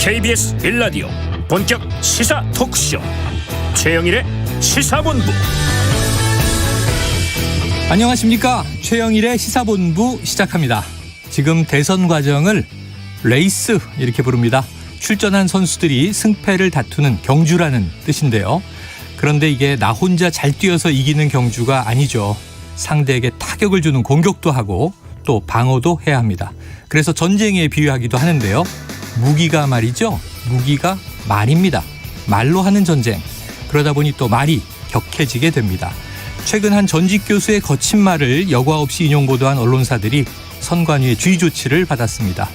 KBS 1라디오 본격 시사 토크쇼 최영일의 시사본부. 안녕하십니까. 최영일의 시사본부 시작합니다. 지금 대선 과정을 레이스 이렇게 부릅니다. 출전한 선수들이 승패를 다투는 경주라는 뜻인데요. 그런데 이게 나 혼자 잘 뛰어서 이기는 경주가 아니죠. 상대에게 타격을 주는 공격도 하고 또 방어도 해야 합니다. 그래서 전쟁에 비유하기도 하는데요. 무기가 말이죠. 무기가 말입니다. 말로 하는 전쟁. 그러다 보니 또 말이 격해지게 됩니다. 최근 한 전직 교수의 거친 말을 여과 없이 인용 보도한 언론사들이 선관위의 주의 조치를 받았습니다.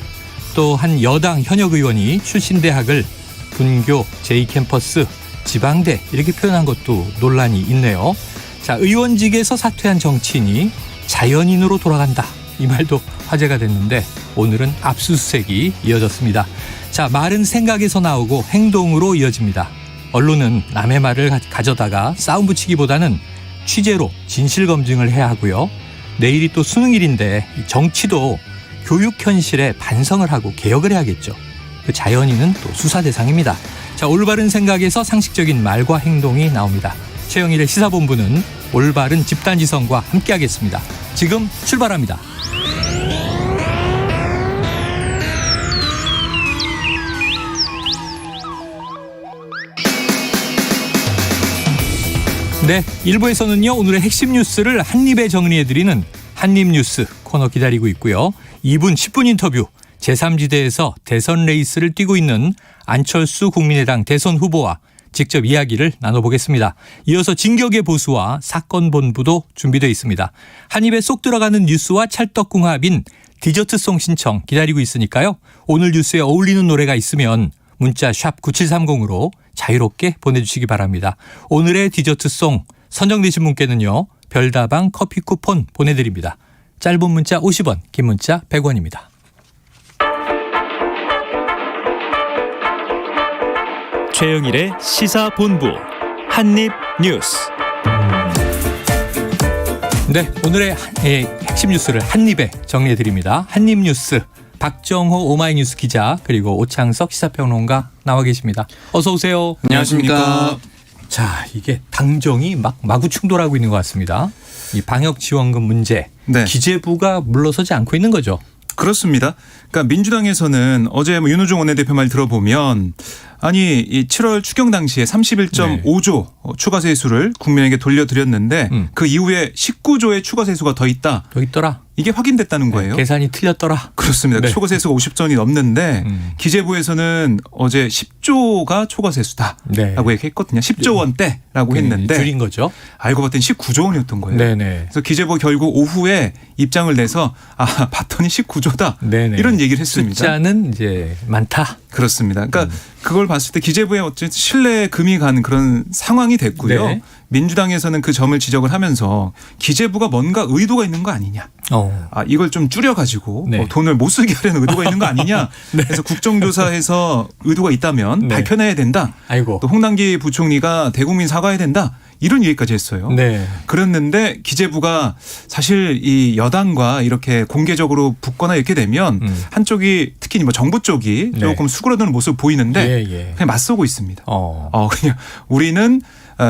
또 한 여당 현역 의원이 출신 대학을 분교, 제2캠퍼스, 지방대 이렇게 표현한 것도 논란이 있네요. 자, 의원직에서 사퇴한 정치인이 자연인으로 돌아간다. 이 말도 화제가 됐는데 오늘은 압수수색이 이어졌습니다. 자, 말은 생각에서 나오고 행동으로 이어집니다. 언론은 남의 말을 가져다가 싸움 붙이기보다는 취재로 진실 검증을 해야 하고요. 내일이 또 수능일인데 정치도 교육 현실에 반성을 하고 개혁을 해야겠죠. 그 자연인은 또 수사 대상입니다. 자, 올바른 생각에서 상식적인 말과 행동이 나옵니다. 최영일의 시사본부는 올바른 집단지성과 함께하겠습니다. 지금 출발합니다. 네, 1부에서는요. 오늘의 핵심 뉴스를 한입에 정리해드리는 한입뉴스 코너 기다리고 있고요. 2분 10분 인터뷰, 제3지대에서 대선 레이스를 뛰고 있는 안철수 국민의당 대선 후보와 직접 이야기를 나눠보겠습니다. 이어서 진격의 보수와 사건본부도 준비되어 있습니다. 한입에 쏙 들어가는 뉴스와 찰떡궁합인 디저트송 신청 기다리고 있으니까요. 오늘 뉴스에 어울리는 노래가 있으면 문자 샵 9730으로 자유롭게 보내주시기 바랍니다. 오늘의 디저트송 선정되신 분께는요. 별다방 커피 쿠폰 보내드립니다. 짧은 문자 50원, 긴 문자 100원입니다. 최영일의 시사본부 한입뉴스. 네, 오늘의 핵심 뉴스를 한입에 정리해드립니다. 한입뉴스 박정호 오마이뉴스 기자 그리고 오창석 시사평론가 나와 계십니다. 어서 오세요. 안녕하십니까. 자, 이게 당정이 마구 충돌하고 있는 것 같습니다. 이 방역지원금 문제, 네. 기재부가 물러서지 않고 있는 거죠. 그렇습니다. 그러니까 민주당에서는 어제 윤호중 원내대표 말 들어보면 아니 이 7월 추경 당시에 31.5조 추가 세수를 국민에게 돌려드렸는데 그 이후에 19조의 추가 세수가 더 있다. 더 있더라. 이게 확인됐다는 거예요. 계산이 틀렸더라. 그렇습니다. 네. 초과 세수가 50조이 넘는데 기재부에서는 어제 10조가 초과 세수다라고 네. 얘기했거든요. 10조 원대라고 했는데 줄인 거죠. 알고 봤더니 19조 원이었던 거예요. 네네. 그래서 기재부 결국 오후에 입장을 내서 봤더니 19조다 네네. 이런 얘기를 했습니다. 숫자는 이제 많다. 그렇습니다. 그러니까 그걸 봤을 때 기재부에 어쨌든 신뢰에 금이 가는 그런 상황이 됐고요. 네. 민주당에서는 그 점을 지적을 하면서 기재부가 뭔가 의도가 있는 거 아니냐. 이걸 좀 줄여가지고 네. 돈을 못 쓰게 하려는 의도가 있는 거 아니냐. 네. 그래서 국정조사에서 의도가 있다면 네. 밝혀내야 된다. 아이고. 또 홍남기 부총리가 대국민 사과해야 된다. 이런 얘기까지 했어요. 네. 그랬는데 기재부가 사실 이 여당과 이렇게 공개적으로 붙거나 이렇게 되면 한쪽이 특히 뭐 정부 쪽이 네. 조금 수그러드는 모습 보이는데 예. 그냥 맞서고 있습니다. 그냥 우리는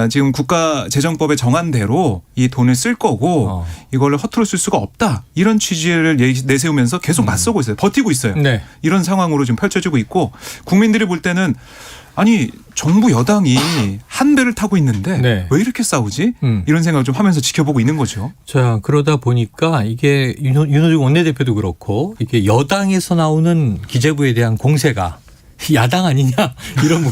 지금 국가재정법에 정한 대로 이 돈을 쓸 거고 이걸 허투루 쓸 수가 없다. 이런 취지를 내세우면서 계속 맞서고 있어요. 버티고 있어요. 네. 이런 상황으로 지금 펼쳐지고 있고 국민들이 볼 때는 아니 정부 여당이 한 배를 타고 있는데 네. 왜 이렇게 싸우지? 이런 생각을 좀 하면서 지켜보고 있는 거죠. 자, 그러다 보니까 이게 윤호중 원내대표도 그렇고 이게 여당에서 나오는 기재부에 대한 공세가 야당 아니냐 이런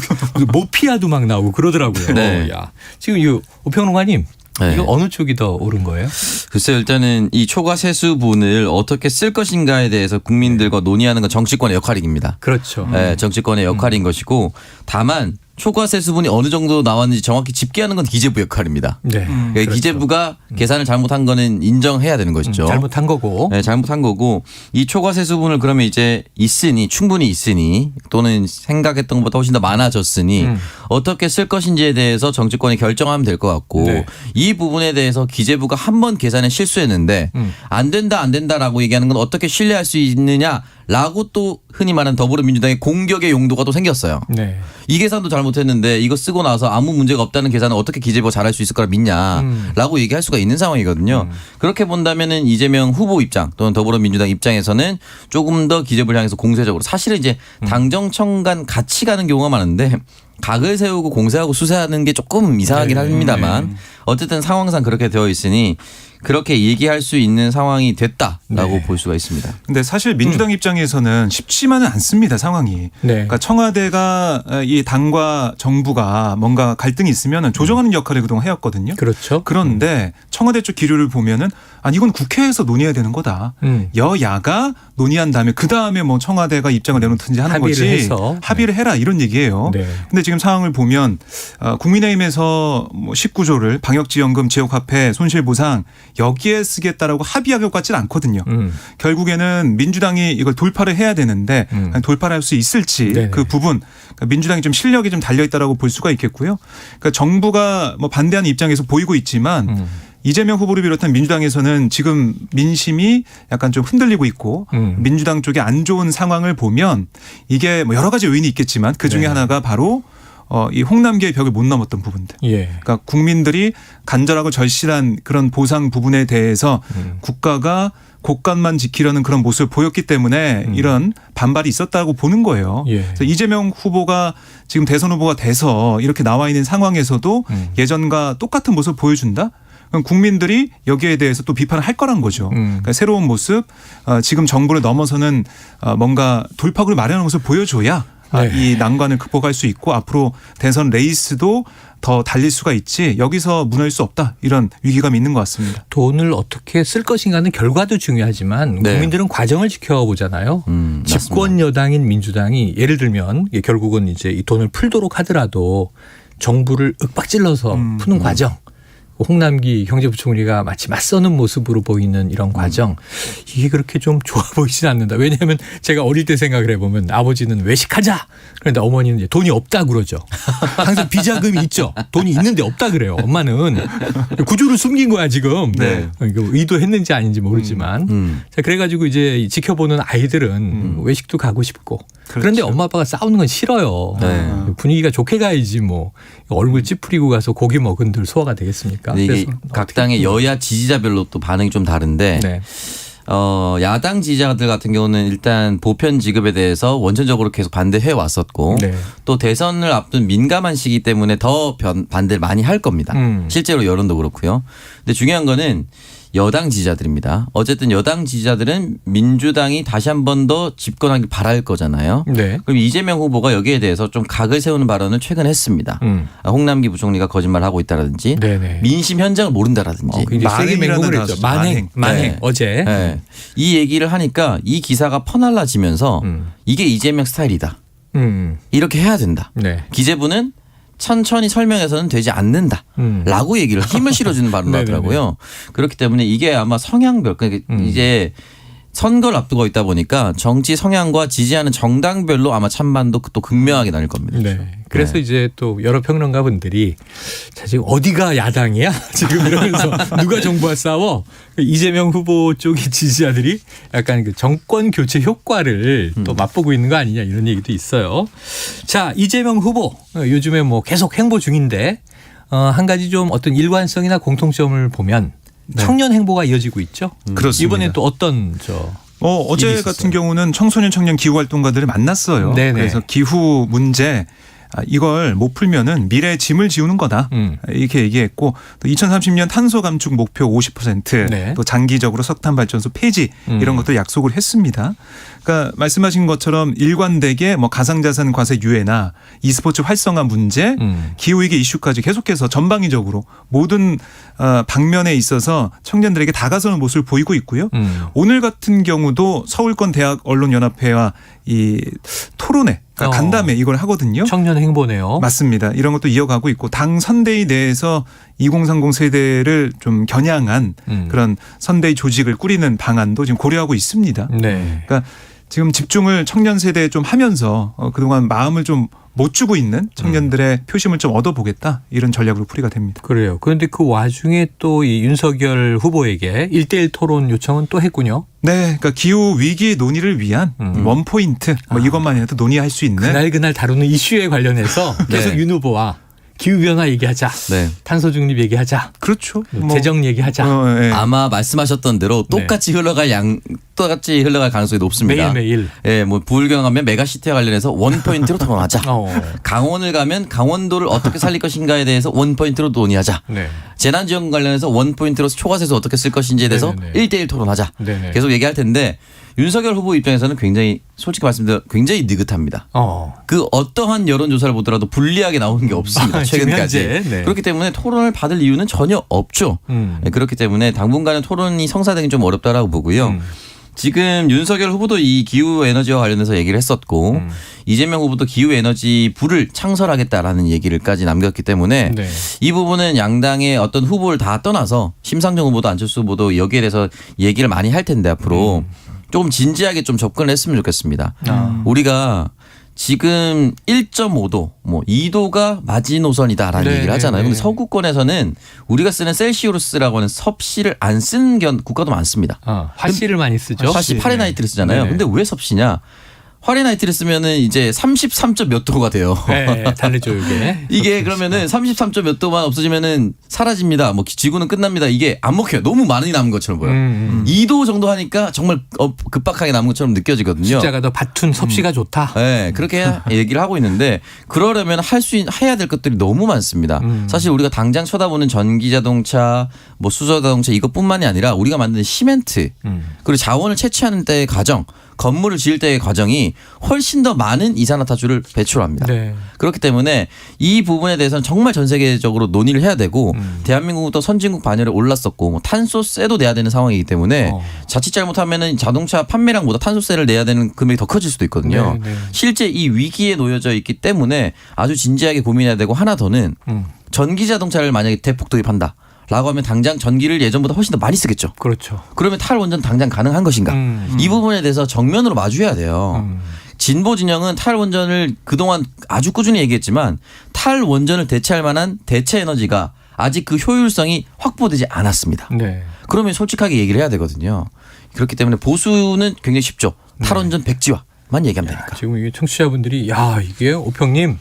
모피아도 막 나오고 그러더라고요. 네. 야, 지금 이 오평론가님 네. 이거 어느 쪽이 더 옳은 거예요? 글쎄요. 일단은 이 초과 세수분을 어떻게 쓸 것인가에 대해서 국민들과 논의하는 건 정치권의 역할입니다. 그렇죠. 네, 정치권의 역할인 것이고 다만 초과 세수분이 어느 정도 나왔는지 정확히 집계하는 건 기재부 역할입니다. 네. 그러니까 그렇죠. 기재부가 계산을 잘못한 거는 인정해야 되는 것이죠. 잘못한 거고. 네, 잘못한 거고 이 초과 세수분을 그러면 이제 충분히 있으니 또는 생각했던 것보다 훨씬 더 많아졌으니 어떻게 쓸 것인지에 대해서 정치권이 결정하면 될 것 같고 네. 이 부분에 대해서 기재부가 한 번 계산에 실수했는데 안 된다라고 얘기하는 건 어떻게 신뢰할 수 있느냐라고 또 흔히 말하는 더불어민주당의 공격의 용도가 또 생겼어요. 네. 이 계산도 잘못했는데 이거 쓰고 나서 아무 문제가 없다는 계산은 어떻게 기재부가 잘할 수 있을 거라 믿냐라고 얘기할 수가 있는 상황이거든요. 그렇게 본다면은 이재명 후보 입장 또는 더불어민주당 입장에서는 조금 더 기재부를 향해서 공세적으로 사실은 이제 당정청 간 같이 가는 경우가 많은데 각을 세우고 공세하고 수세하는 게 조금 이상하긴 합니다만 어쨌든 상황상 그렇게 되어 있으니 그렇게 얘기할 수 있는 상황이 됐다라고 볼 수가 있습니다. 근데 사실 민주당 입장에서는 쉽지만은 않습니다, 상황이. 네. 그러니까 청와대가 이 당과 정부가 뭔가 갈등이 있으면 조정하는 역할을 그동안 해왔거든요. 그렇죠. 그런데 청와대 쪽 기류를 보면은 아니 이건 국회에서 논의해야 되는 거다. 여야가 논의한 다음에 그 다음에 뭐 청와대가 입장을 내놓든지 하는 합의를 거지. 해서. 합의를 해라 이런 얘기예요. 네. 근데 지금 상황을 보면 국민의힘에서 뭐 19조를 방역지원금, 지역화폐, 손실보상 여기에 쓰겠다라고 합의할 것 같지는 않거든요. 결국에는 민주당이 이걸 돌파를 해야 되는데 돌파할 수 있을지 네네. 그 부분 그러니까 민주당이 좀 실력이 좀 달려 있다라고 볼 수가 있겠고요. 그러니까 정부가 뭐 반대하는 입장에서 보이고 있지만 이재명 후보를 비롯한 민주당에서는 지금 민심이 약간 좀 흔들리고 있고 민주당 쪽에 안 좋은 상황을 보면 이게 뭐 여러 가지 요인이 있겠지만 그 중에 네. 하나가 바로 이 홍남기의 벽을 못 넘었던 부분들. 예. 그러니까 국민들이 간절하고 절실한 그런 보상 부분에 대해서 국가가 곳간만 지키려는 그런 모습을 보였기 때문에 이런 반발이 있었다고 보는 거예요. 예. 그래서 이재명 후보가 지금 대선 후보가 돼서 이렇게 나와 있는 상황에서도 예전과 똑같은 모습을 보여준다? 그럼 국민들이 여기에 대해서 또 비판을 할 거란 거죠. 그러니까 새로운 모습, 지금 정부를 넘어서는 뭔가 돌파구를 마련하는 모습을 보여줘야 네. 이 난관을 극복할 수 있고 앞으로 대선 레이스도 더 달릴 수가 있지 여기서 무너질 수 없다 이런 위기감이 있는 것 같습니다. 돈을 어떻게 쓸 것인가는 결과도 중요하지만 네. 국민들은 과정을 지켜보잖아요. 집권 여당인 민주당이 예를 들면 결국은 이제 이 돈을 풀도록 하더라도 정부를 윽박질러서 푸는 과정. 홍남기 경제부총리가 마치 맞서는 모습으로 보이는 이런 과정 이게 그렇게 좀 좋아 보이진 않는다. 왜냐하면 제가 어릴 때 생각을 해보면 아버지는 외식하자. 그런데 어머니는 이제 돈이 없다 그러죠. 항상 비자금이 있죠. 돈이 있는데 없다 그래요. 엄마는 구조를 숨긴 거야 지금. 네. 이거 의도했는지 아닌지 모르지만. 자, 그래가지고 이제 지켜보는 아이들은 외식도 가고 싶고. 그런데 엄마 아빠가 싸우는 건 싫어요. 네. 분위기가 좋게 가야지 뭐 얼굴 찌푸리고 가서 고기 먹은들 소화가 되겠습니까? 근데 이게 그래서 각 어떻게 당의 여야 지지자별로 또 반응이 좀 다른데 네. 야당 지지자들 같은 경우는 일단 보편 지급에 대해서 원천적으로 계속 반대해 왔었고 네. 또 대선을 앞둔 민감한 시기 때문에 더 반대를 많이 할 겁니다. 실제로 여론도 그렇고요. 근데 중요한 거는 여당 지지자들입니다. 어쨌든 여당 지지자들은 민주당이 다시 한 번 더 집권하길 바랄 거잖아요. 네. 그럼 이재명 후보가 여기에 대해서 좀 각을 세우는 발언을 최근 했습니다. 홍남기 부총리가 거짓말을 하고 있다라든지 네네. 민심 현장을 모른다라든지 굉장히 세게 만행이라는 맹공을 했죠. 단어죠. 만행. 네. 어제. 네. 이 얘기를 하니까 이 기사가 퍼날라지면서 이게 이재명 스타일이다. 이렇게 해야 된다. 네. 기재부는 천천히 설명해서는 되지 않는다. 라고 얘기를 힘을 실어주는 발언을 네네네. 하더라고요. 그렇기 때문에 이게 아마 성향별, 그러니까 이제 선거를 앞두고 있다 보니까 정치 성향과 지지하는 정당별로 아마 찬반도 또 극명하게 나뉠 겁니다. 네. 그래서 네. 이제 또 여러 평론가 분들이 자, 지금 어디가 야당이야? 지금 이러면서 누가 정부와 싸워? 이재명 후보 쪽의 지지자들이 약간 그 정권 교체 효과를 또 맛보고 있는 거 아니냐 이런 얘기도 있어요. 자, 이재명 후보 요즘에 뭐 계속 행보 중인데 한 가지 좀 어떤 일관성이나 공통점을 보면 청년 행보가 이어지고 있죠. 그렇습니다. 이번에 또 어떤 어제 일이 같은 있었어요. 경우는 청소년 청년 기후 활동가들을 만났어요. 네네. 그래서 기후 문제 이걸 못 풀면은 미래의 짐을 지우는 거다. 이렇게 얘기했고 또 2030년 탄소 감축 목표 50% 네. 또 장기적으로 석탄 발전소 폐지 이런 것도 약속을 했습니다. 그러니까 말씀하신 것처럼 일관되게 뭐 가상자산 과세 유예나 e스포츠 활성화 문제, 기후위기 이슈까지 계속해서 전방위적으로 모든 방면에 있어서 청년들에게 다가서는 모습을 보이고 있고요. 오늘 같은 경우도 서울권 대학 언론연합회와 이 토론회, 그러니까 간담회 이걸 하거든요. 청년 행보네요. 맞습니다. 이런 것도 이어가고 있고 당 선대위 내에서 2030 세대를 좀 겨냥한 그런 선대위 조직을 꾸리는 방안도 지금 고려하고 있습니다. 네. 그러니까 지금 집중을 청년 세대에 좀 하면서 그동안 마음을 좀 못 주고 있는 청년들의 표심을 좀 얻어보겠다 이런 전략으로 풀이가 됩니다. 그래요. 그런데 그 와중에 또 이 윤석열 후보에게 1대1 토론 요청은 또 했군요. 네, 그러니까 기후 위기 논의를 위한 원 포인트 이것만이라도 논의할 수 있는 그날 다루는 이슈에 관련해서 계속 네. 윤 후보와 기후변화 얘기하자. 네. 탄소 중립 얘기하자. 그렇죠. 재정 얘기하자. 예. 아마 말씀하셨던 대로 똑같이 흘러갈 가능성이 높습니다. 매일매일. 예, 뭐 부울경 가면 메가시티와 관련해서 원 포인트로 토론하자. 강원을 가면 강원도를 어떻게 살릴 것인가에 대해서 원 포인트로 논의하자. 네. 재난지원금 관련해서 원 포인트로 초과세수 어떻게 쓸 것인지에 대해서 네네네. 1대1 토론하자. 네네. 계속 얘기할 텐데 윤석열 후보 입장에서는 굉장히 솔직히 말씀드려 굉장히 느긋합니다. 그 어떠한 여론조사를 보더라도 불리하게 나오는 게 없습니다. 최근까지. 지금 현재, 네. 그렇기 때문에 토론을 받을 이유는 전혀 없죠. 네, 그렇기 때문에 당분간은 토론이 성사되기 좀 어렵다라고 보고요. 지금 윤석열 후보도 이 기후 에너지와 관련해서 얘기를 했었고 이재명 후보도 기후 에너지 부를 창설하겠다라는 얘기를까지 남겼기 때문에 네. 이 부분은 양당의 어떤 후보를 다 떠나서 심상정 후보도 안철수 후보도 여기에 대해서 얘기를 많이 할 텐데 앞으로 조금 진지하게 좀 접근을 했으면 좋겠습니다. 우리가 지금 1.5도, 뭐 2도가 마지노선이다라는 네, 얘기를 하잖아요. 네, 근데 네. 서구권에서는 우리가 쓰는 셀시우스라고 하는 섭씨를 안 쓰는 국가도 많습니다. 화씨를 많이 쓰죠. 화씨 파레나이트를 쓰잖아요. 네네. 근데 왜 섭씨냐? 파레나이트를 쓰면은 이제 33점 몇 도가 돼요. 네, 다르죠, 이게. 이게 그러면은 33점 몇 도만 없어지면은 사라집니다. 뭐 지구는 끝납니다. 이게 안 먹혀요. 너무 많이 남은 것처럼 보여요. 2도 정도 하니까 정말 급박하게 남은 것처럼 느껴지거든요. 숫자가 더 받툰 섭씨가 좋다. 네, 그렇게 얘기를 하고 있는데 그러려면 해야 될 것들이 너무 많습니다. 사실 우리가 당장 쳐다보는 전기 자동차, 뭐 수소 자동차 이것뿐만이 아니라 우리가 만드는 시멘트 그리고 자원을 채취하는 때의 과정, 건물을 지을 때의 과정이 훨씬 더 많은 이산화탄소를 배출합니다. 네. 그렇기 때문에 이 부분에 대해서는 정말 전 세계적으로 논의를 해야 되고 대한민국도 선진국 반열에 올랐었고 뭐 탄소세도 내야 되는 상황이기 때문에 자칫 잘못하면은 자동차 판매량보다 탄소세를 내야 되는 금액이 더 커질 수도 있거든요. 네, 네. 실제 이 위기에 놓여져 있기 때문에 아주 진지하게 고민해야 되고 하나 더는 전기 자동차를 만약에 대폭 도입한다. 라고 하면 당장 전기를 예전보다 훨씬 더 많이 쓰겠죠. 그렇죠. 그러면 탈원전 당장 가능한 것인가? 이 부분에 대해서 정면으로 마주해야 돼요. 진보 진영은 탈원전을 그동안 아주 꾸준히 얘기했지만 탈원전을 대체할 만한 대체 에너지가 아직 그 효율성이 확보되지 않았습니다. 네. 그러면 솔직하게 얘기를 해야 되거든요. 그렇기 때문에 보수는 굉장히 쉽죠. 탈원전 백지화만 얘기하면 되니까. 지금 이게 청취자분들이 이게 오평님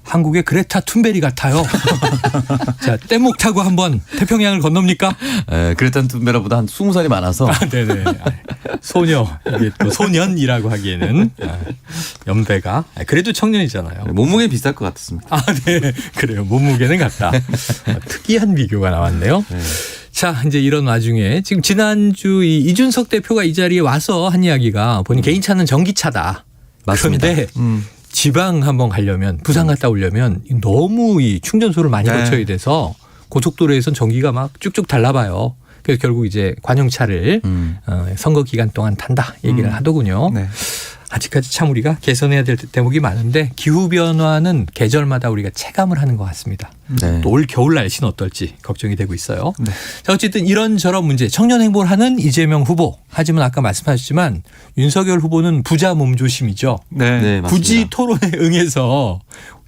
한국의 그레타 툰베리 같아요. 자, 뗏목 타고 한번 태평양을 건넙니까? 그레타 툰베라보다 한 20살이 많아서. 네네. 소녀, 이게 또 소년이라고 하기에는 연배가. 그래도 청년이잖아요. 몸무게 비쌀 것 같습니다. 네. 그래요. 몸무게는 같다. 특이한 비교가 나왔네요. 자, 이제 이런 와중에 지금 지난주 이준석 대표가 이 자리에 와서 한 이야기가 본인 개인차는 전기차다. 맞습니다. 그런데 지방 한번 가려면 부산 갔다 오려면 너무 이 충전소를 많이 네. 거쳐야 돼서 고속도로에선 전기가 막 쭉쭉 달라봐요. 그래서 결국 이제 관용차를 선거 기간 동안 탄다 얘기를 하더군요. 네. 아직까지 참 우리가 개선해야 될 대목이 많은데 기후변화는 계절마다 우리가 체감을 하는 것 같습니다. 네. 또 올 겨울 날씨는 어떨지 걱정이 되고 있어요. 네. 자, 어쨌든 이런저런 문제 청년 행보를 하는 이재명 후보. 하지만 아까 말씀하셨지만 윤석열 후보는 부자 몸조심이죠. 네. 네, 맞습니다. 굳이 토론에 응해서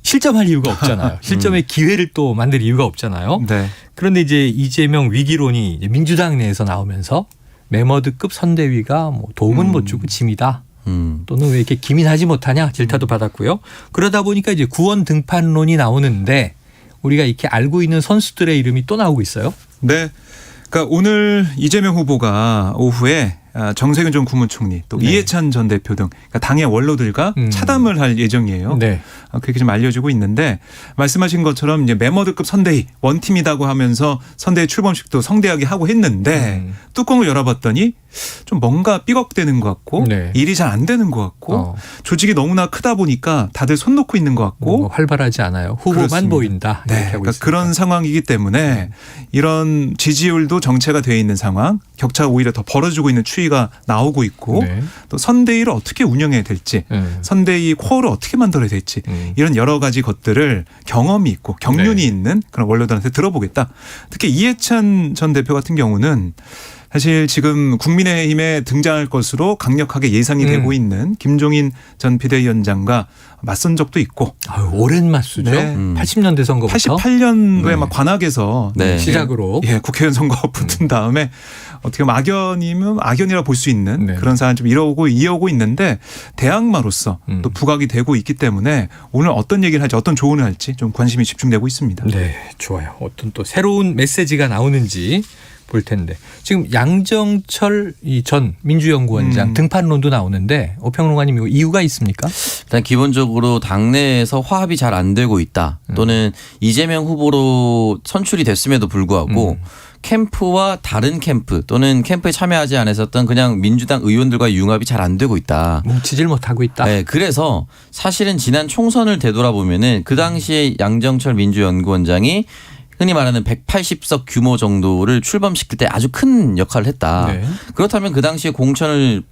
실점할 이유가 없잖아요. 실점의 기회를 또 만들 이유가 없잖아요. 네. 그런데 이제 이재명 위기론이 이제 민주당 내에서 나오면서 메머드급 선대위가 뭐 도움은 못 주고 짐이다. 또는 왜 이렇게 기민하지 못하냐 질타도 받았고요. 그러다 보니까 이제 구원 등판론이 나오는데 우리가 이렇게 알고 있는 선수들의 이름이 또 나오고 있어요. 네. 그러니까 오늘 이재명 후보가 오후에 정세균 전 국무총리 또 네. 이해찬 전 대표 등 그러니까 당의 원로들과 차담을 할 예정이에요. 네. 그렇게 좀 알려지고 있는데 말씀하신 것처럼 이제 메머드급 선대위 원팀이라고 하면서 선대위 출범식도 성대하게 하고 했는데 뚜껑을 열어봤더니 좀 뭔가 삐걱대는 것 같고 네. 일이 잘 안 되는 것 같고 조직이 너무나 크다 보니까 다들 손 놓고 있는 것 같고 활발하지 않아요. 후보만 그렇습니다. 보인다. 이렇게 네, 하고 그러니까 있습니다. 그런 상황이기 때문에 이런 지지율도 정체가 되어 있는 상황, 격차가 오히려 더 벌어지고 있는 추이가 나오고 있고 네. 또 선대위를 어떻게 운영해야 될지, 선대위 코어를 어떻게 만들어야 될지 이런 여러 가지 것들을 경험이 있고 경륜이 네. 있는 그런 원로들한테 들어보겠다. 특히 이해찬 전 대표 같은 경우는 사실 지금 국민의힘에 등장할 것으로 강력하게 예상이 되고 있는 김종인 전 비대위원장과 맞선 적도 있고. 아유, 오랜 맞수죠. 네. 80년대 선거부터. 88년도에 네. 막 관악에서 네. 시작으로. 예, 국회의원 선거 붙은 다음에 어떻게 보면 악연이면 악연이라 볼 수 있는 네. 그런 상황을 좀 이어오고 있는데 대항마로서 또 부각이 되고 있기 때문에 오늘 어떤 얘기를 할지 어떤 조언을 할지 좀 관심이 집중되고 있습니다. 네, 좋아요. 어떤 또 새로운 메시지가 나오는지 볼 텐데 지금 양정철 이 전 민주연구원장 등판론도 나오는데 오평론가님 이거 이유가 있습니까? 일단 기본적으로 당내에서 화합이 잘 안 되고 있다. 또는 이재명 후보로 선출이 됐음에도 불구하고 캠프와 다른 캠프 또는 캠프에 참여하지 않았었던 그냥 민주당 의원들과 융합이 잘 안 되고 있다. 뭉치질 못하고 있다. 네, 그래서 사실은 지난 총선을 되돌아보면은 그 당시에 양정철 민주연구원장이 흔히 말하는 180석 규모 정도를 출범시킬 때 아주 큰 역할을 했다. 네. 그렇다면 그 당시에 공천을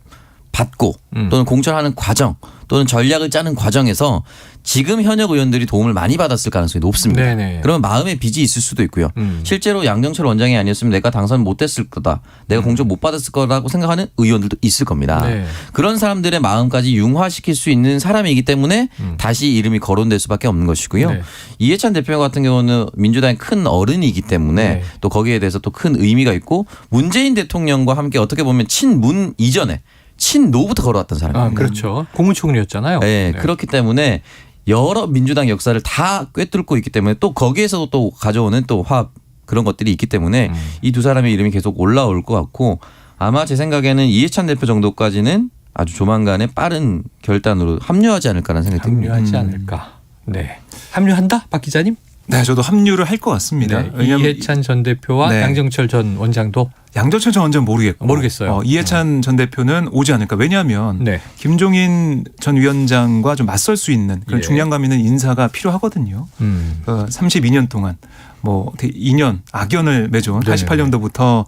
받고 또는 공천하는 과정 또는 전략을 짜는 과정에서 지금 현역 의원들이 도움을 많이 받았을 가능성이 높습니다. 네네. 그러면 마음의 빚이 있을 수도 있고요. 실제로 양정철 원장이 아니었으면 내가 당선 못 됐을 거다. 내가 공천 못 받았을 거라고 생각하는 의원들도 있을 겁니다. 네. 그런 사람들의 마음까지 융화시킬 수 있는 사람이기 때문에 다시 이름이 거론될 수밖에 없는 것이고요. 네. 이해찬 대표 같은 경우는 민주당의 큰 어른이기 때문에 네. 또 거기에 대해서 또 큰 의미가 있고 문재인 대통령과 함께 어떻게 보면 친문 이전에 친노부터 걸어왔던 사람입니다. 아, 그렇죠. 국무총리였잖아요. 네, 그렇기 때문에 여러 민주당 역사를 다 꿰뚫고 있기 때문에 또 거기에서도 또 가져오는 또 화합 그런 것들이 있기 때문에 이 두 사람의 이름이 계속 올라올 것 같고 아마 제 생각에는 이해찬 대표 정도까지는 아주 조만간에 빠른 결단으로 합류하지 않을까라는 생각이 듭니다. 합류하지 않을까. 네. 합류한다? 박 기자님? 네, 저도 합류를 할 것 같습니다. 네. 왜냐하면 이해찬 전 대표와 네. 양정철 전 원장도 양정철 전 원장은 모르겠어요. 이해찬 전 대표는 오지 않을까. 왜냐하면 네. 김종인 전 위원장과 좀 맞설 수 있는 그런 예. 중량감 있는 인사가 필요하거든요. 32년 동안 뭐 2년 악연을 맺어온 네네. 88년도부터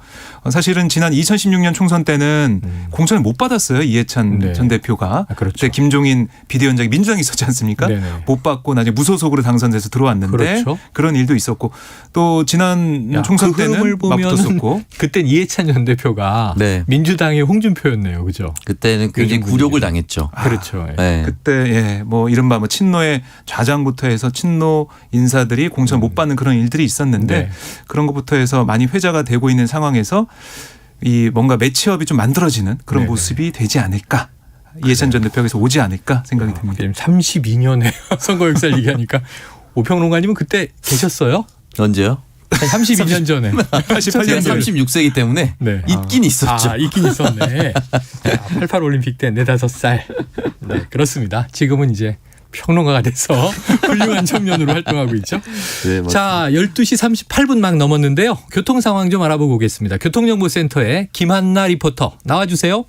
사실은 지난 2016년 총선 때는 공천을 못 받았어요. 이해찬 네. 전 대표가. 아, 그렇죠. 그때 김종인 비대위원장이 민주당에 있었지 않습니까? 네네. 못 받고 나중에 무소속으로 당선돼서 들어왔는데 그렇죠. 그런 일도 있었고 또 지난 야, 총선 그 흐름을 때는 보면은 맞붙었었고 그땐 이해찬 전 대표가 네. 민주당의 홍준표였네요. 그죠? 그때는 굉장히 요즘 굴욕을 분위기. 당했죠. 그렇죠. 예. 네. 그때 예, 뭐 이른바 뭐 친노의 좌장부터 해서 친노 인사들이 공천 못 받는 그런 일들이 있었는데 네. 그런 것부터 해서 많이 회자가 되고 있는 상황에서 이 뭔가 매치업이 좀 만들어지는 그런 네네. 모습이 되지 않을까. 이해찬 전 대표에서 오지 않을까 생각이 듭니다. 32년의 선거 역사를 얘기하니까 오평론가님은 그때 계셨어요? 언제요? 32년 전에. 제가 88년 36세기 때문에 네. 있긴 있었죠. 아, 있긴 있었네. 88 올림픽 때 4-5살. 네, 그렇습니다. 지금은 이제 평론가가 돼서 훌륭한 청년으로 활동하고 있죠. 네, 맞습니다. 자, 12시 38분 막 넘었는데요. 교통 상황 좀 알아보고 오겠습니다. 교통정보센터의 김한나 리포터 나와주세요.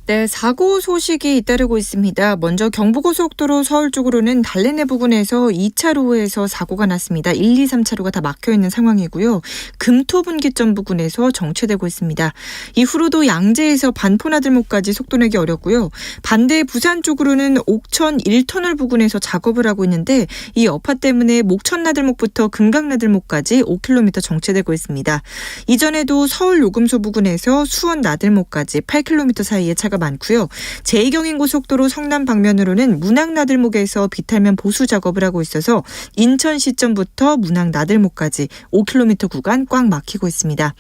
네, 사고 소식이 잇따르고 있습니다. 먼저 경부고속도로 서울 쪽으로는 달래내 부근에서 2차로에서 사고가 났습니다. 1, 2, 3차로가 다 막혀 있는 상황이고요. 금토분기점 부근에서 정체되고 있습니다. 이후로도 양재에서 반포나들목까지 속도 내기 어렵고요. 반대 부산 쪽으로는 옥천 1터널 부근에서 작업을 하고 있는데 이 여파 때문에 목천나들목부터 금강나들목까지 5km 정체되고 있습니다. 이전에도 서울 요금소 부근에서 수원 나들목까지 8km 사이에 차가 많고요. 제2경인고속도로 성남 방면으로는 문학나들목에서 비탈면 보수 작업을 하고 있어서 인천 시점부터 문학나들목까지 5km 구간 꽉 막히고 있습니다.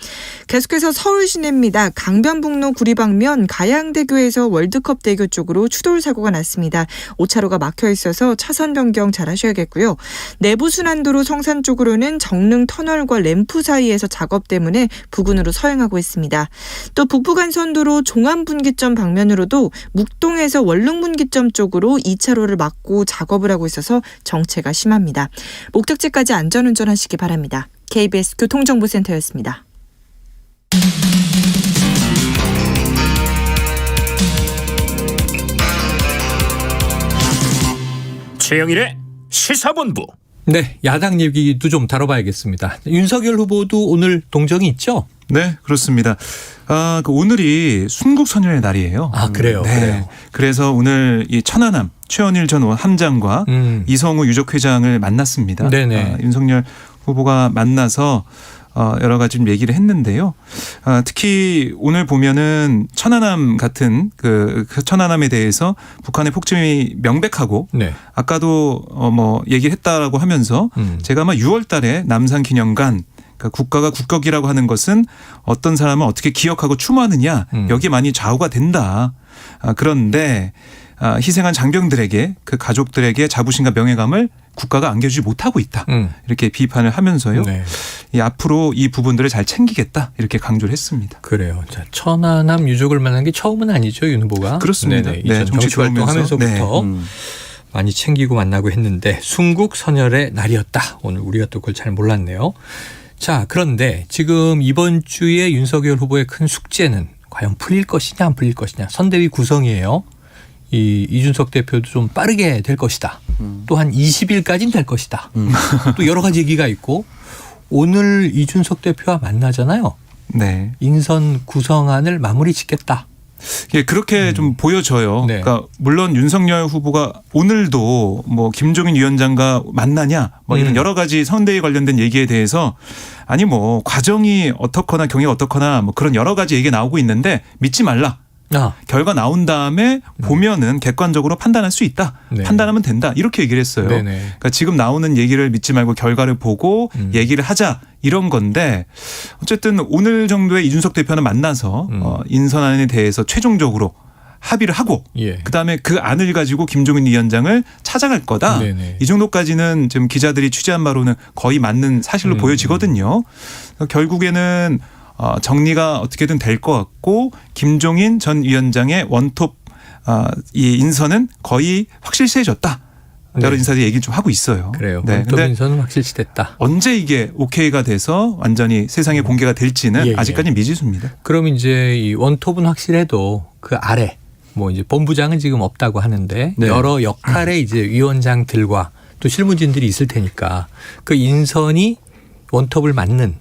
계속해서 서울 시내입니다. 강변북로 구리방면 가양대교에서 월드컵대교 쪽으로 추돌 사고가 났습니다. 5차로가 막혀 있어서 차선 변경 잘 하셔야겠고요. 내부순환도로 성산 쪽으로는 정릉 터널과 램프 사이에서 작업 때문에 부근으로 서행하고 있습니다. 또 북부간선도로 종암분기점 방면으로도 묵동에서 원릉분기점 쪽으로 2차로를 막고 작업을 하고 있어서 정체가 심합니다. 목적지까지 안전운전하시기 바랍니다. KBS 교통정보센터였습니다. 최영일의 시사본부. 네, 야당 얘기도 좀 다뤄봐야겠습니다. 윤석열 후보도 오늘 동정이 있죠? 네, 그렇습니다. 오늘이 순국선열의 날이에요. 아, 그래요? 네. 그래요. 그래서 오늘 이 천안함 최원일 전 함장과 이성우 유족회장을 만났습니다. 네네. 윤석열 후보가 만나서 여러 가지 좀 얘기를 했는데요. 특히 오늘 보면은 천안함 같은 그 천안함에 대해서 북한의 폭침이 명백하고 네. 아까도 뭐 얘기를 했다라고 하면서 제가 아마 6월 달에 남산 기념관 그러니까 국가가 국격이라고 하는 것은 어떤 사람을 어떻게 기억하고 추모하느냐 여기에 많이 좌우가 된다. 그런데 희생한 장병들에게 그 가족들에게 자부심과 명예감을 국가가 안겨주지 못하고 있다. 이렇게 비판을 하면서요. 네. 앞으로 이 부분들을 잘 챙기겠다. 이렇게 강조를 했습니다. 그래요. 자, 천안함 유족을 만난 게 처음은 아니죠, 윤 후보가. 그렇습니다. 네네. 네, 이전 정치 활동하면서부터 네. 많이 챙기고 만나고 했는데 순국 선열의 날이었다. 오늘 우리가 또 그걸 잘 몰랐네요. 자, 그런데 지금 이번 주에 윤석열 후보의 큰 숙제는 과연 풀릴 것이냐 안 풀릴 것이냐. 선대위 구성이에요. 이준석 대표도 좀 빠르게 될 것이다. 또 한 20일까지는 될 것이다. 또 여러 가지 얘기가 있고 오늘 이준석 대표와 만나잖아요. 네. 인선 구성안을 마무리 짓겠다. 예, 그렇게 좀 보여져요. 네. 그러니까 물론 윤석열 후보가 오늘도 뭐 김종인 위원장과 만나냐 뭐 이런 여러 가지 선대위 관련된 얘기에 대해서 아니 뭐 과정이 어떻거나 경위가 어떻거나 뭐 그런 여러 가지 얘기가 나오고 있는데 믿지 말라. 결과 나온 다음에 보면은 객관적으로 판단할 수 있다. 네. 판단하면 된다. 이렇게 얘기를 했어요. 네네. 그러니까 지금 나오는 얘기를 믿지 말고 결과를 보고 얘기를 하자 이런 건데 어쨌든 오늘 정도에 이준석 대표는 만나서 인선안에 대해서 최종적으로 합의를 하고 예. 그다음에 그 안을 가지고 김종인 위원장을 찾아갈 거다. 네네. 이 정도까지는 지금 기자들이 취재한 바로는 거의 맞는 사실로 보여지거든요. 결국에는 정리가 어떻게든 될 것 같고 김종인 전 위원장의 원톱 이 인선은 거의 확실시해졌다. 네. 여러 인사들이 얘기를 좀 하고 있어요. 그래요. 네. 원톱 근데 인선은 확실시됐다. 언제 이게 오케이가 돼서 완전히 세상에 공개가 될지는 예, 예. 아직까지 미지수입니다. 그럼 이제 이 원톱은 확실해도 그 아래 뭐 이제 본부장은 지금 없다고 하는데 네. 여러 역할의 이제 위원장들과 또 실무진들이 있을 테니까 그 인선이 원톱을 맡는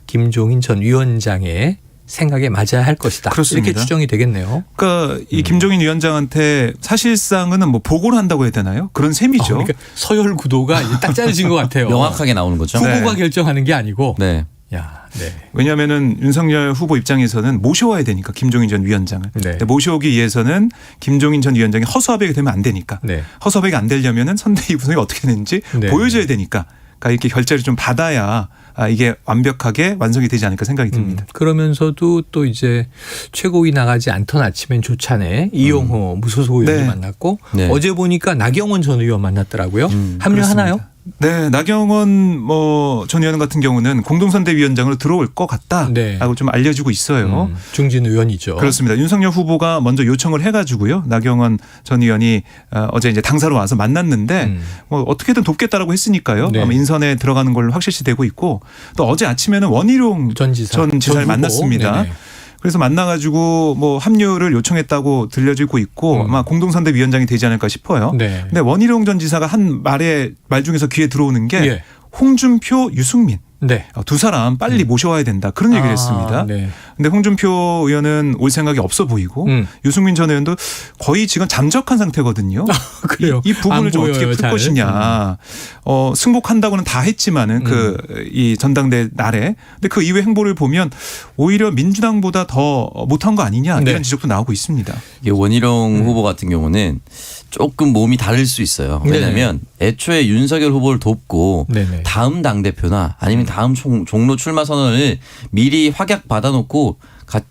김종인 전 위원장의 생각에 맞아야 할 것이다. 그렇습니다. 이렇게 추정이 되겠네요. 그러니까 이 김종인 위원장한테 사실상은 뭐 보고를 한다고 해야 되나요? 그런 셈이죠. 그러니까 서열 구도가 이제 딱 짜여진 것 같아요. 명확하게 나오는 거죠. 후보가 네. 결정하는 게 아니고. 네. 야, 네. 왜냐하면은 윤석열 후보 입장에서는 모셔와야 되니까 김종인 전 위원장을. 네. 근데 모셔오기 위해서는 김종인 전 위원장이 허수아비가 되면 안 되니까. 네. 허수아비가 안 되려면은 선대위 구성이 어떻게 되는지 네. 보여줘야 되니까. 그러니까 이렇게 결재를 좀 받아야 이게 완벽하게 완성이 되지 않을까 생각이 듭니다. 그러면서도 또 이제 최고위 나가지 않던 아침엔 조찬에 이용호 무소속 의원이 네. 만났고 네. 어제 보니까 나경원 전 의원 만났더라고요. 합류하나요? 네, 나경원 전 의원 같은 경우는 공동선대위원장으로 들어올 것 같다라고 네. 좀 알려지고 있어요. 중진 의원이죠. 그렇습니다. 윤석열 후보가 먼저 요청을 해가지고요. 나경원 전 의원이 어제 이제 당사로 와서 만났는데 뭐 어떻게든 돕겠다라고 했으니까요. 네. 아마 인선에 들어가는 걸로 확실시되고 있고 또 어제 아침에는 원희룡 전 지사를 지사를 만났습니다. 네네. 그래서 만나가지고 뭐 합류를 요청했다고 들려지고 있고 아마 공동선대위원장이 되지 않을까 싶어요. 네. 근데 원희룡 전 지사가 한 말 중에서 귀에 들어오는 게 예. 홍준표, 유승민 네. 두 사람 빨리 모셔와야 된다 그런 얘기를 했습니다. 네. 근데 홍준표 의원은 올 생각이 없어 보이고 유승민 전 의원도 거의 지금 잠적한 상태거든요. 그래요. 이 부분을 좀 어떻게 풀 잘. 것이냐. 승복한다고는 다 했지만은 이 전당대 날에 근데 그 이후의 행보를 보면 오히려 민주당보다 더 못한 거 아니냐 네. 이런 지적도 나오고 있습니다. 이게 원희룡 후보 같은 경우는 조금 몸이 다를 수 있어요. 왜냐하면 애초에 윤석열 후보를 돕고 네네. 다음 당대표나 아니면 다음 종로 출마 선언을 미리 확약 받아놓고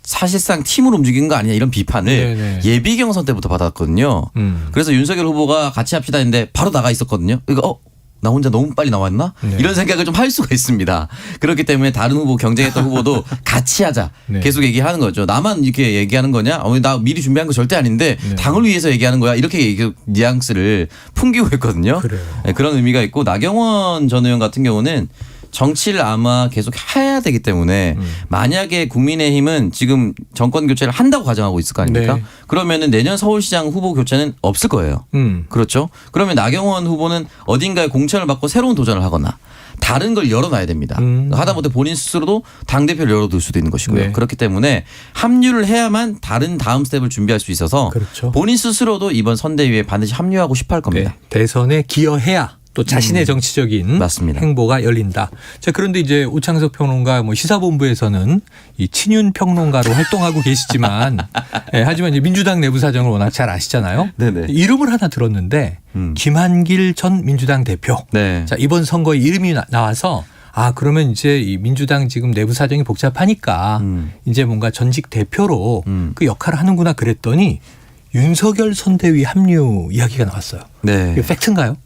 사실상 팀으로 움직인 거 아니냐 이런 비판을 네네. 예비 경선 때부터 받았거든요. 그래서 윤석열 후보가 같이 합시다 했는데 바로 나가 있었거든요. 그러니까 나 혼자 너무 빨리 나왔나? 네. 이런 생각을 좀 할 수가 있습니다. 그렇기 때문에 다른 후보 경쟁했던 후보도 같이 하자. 네. 계속 얘기하는 거죠. 나만 이렇게 얘기하는 거냐? 나 미리 준비한 거 절대 아닌데 네. 당을 위해서 얘기하는 거야. 이렇게 뉘앙스를 풍기고 있거든요. 그래요. 네, 그런 의미가 있고 나경원 전 의원 같은 경우는 정치를 아마 계속 해야 되기 때문에 만약에 국민의힘은 지금 정권 교체를 한다고 가정하고 있을 거 아닙니까? 네. 그러면은 내년 서울시장 후보 교체는 없을 거예요. 그렇죠. 그러면 나경원 후보는 어딘가에 공천을 받고 새로운 도전을 하거나 다른 걸 열어놔야 됩니다. 하다못해 본인 스스로도 당대표를 열어둘 수도 있는 것이고요. 네. 그렇기 때문에 합류를 해야만 다른 다음 스텝을 준비할 수 있어서 그렇죠. 본인 스스로도 이번 선대위에 반드시 합류하고 싶어 할 겁니다. 네. 대선에 기여해야 또 자신의 정치적인 맞습니다. 행보가 열린다. 자, 그런데 이제 오창석 평론가 뭐 시사본부에서는 이 친윤 평론가로 활동하고 계시지만 하지만 이제 민주당 내부 사정을 워낙 잘 아시잖아요. 네네. 이름을 하나 들었는데 김한길 전 민주당 대표. 네. 자, 이번 선거에 이름이 나와서 그러면 이제 이 민주당 지금 내부 사정이 복잡하니까 이제 뭔가 전직 대표로 그 역할을 하는구나 그랬더니 윤석열 선대위 합류 이야기가 나왔어요. 네. 이게 팩트인가요?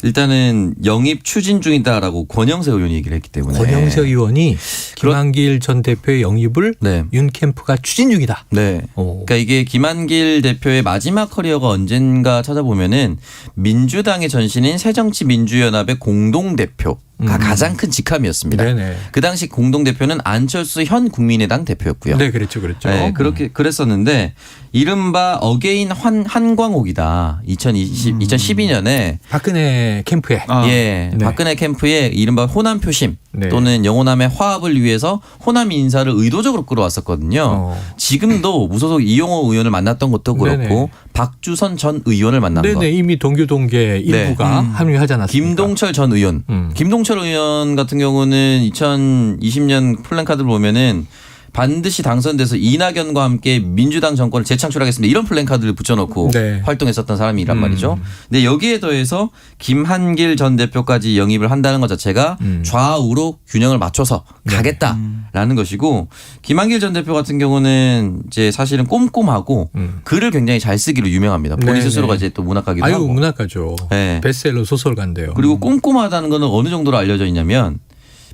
일단은 영입 추진 중이다라고 권영세 의원이 얘기를 했기 때문에. 권영세 의원이 김한길 전 대표의 영입을 네. 윤 캠프가 추진 중이다. 네. 그러니까 이게 김한길 대표의 마지막 커리어가 언젠가 찾아보면은 민주당의 전신인 새정치민주연합의 공동대표가 가장 큰 직함이었습니다. 네네. 그 당시 공동대표는 안철수 현 국민의당 대표였고요. 네, 그랬죠. 네, 그렇게 그랬었는데 이른바 어게인 한광옥이다. 2012년에 박근혜 캠프에. 예, 네. 박근혜 캠프에 이른바 호남 표심 네. 또는 영호남의 화합을 위해서 호남 인사를 의도적으로 끌어왔었거든요. 지금도 무소속 이용호 의원을 만났던 것도 그렇고 네네. 박주선 전 의원을 만난 것. 네네. 이미 동교동계 일부가 합류하지 않았습니까? 김동철 전 의원. 김동철 의원 같은 경우는 2020년 플랜카드를 보면은 반드시 당선돼서 이낙연과 함께 민주당 정권을 재창출하겠습니다. 이런 플랜카드를 붙여놓고 네. 활동했었던 사람이란 말이죠. 근데 여기에 더해서 김한길 전 대표까지 영입을 한다는 것 자체가 좌우로 균형을 맞춰서 가겠다라는 것이고 김한길 전 대표 같은 경우는 이제 사실은 꼼꼼하고 글을 굉장히 잘 쓰기로 유명합니다. 본인 네네. 스스로가 이제 또 문학가기도 아유, 하고. 문학가죠. 네. 베스트셀러 소설가인데요. 그리고 꼼꼼하다는 거는 어느 정도로 알려져 있냐면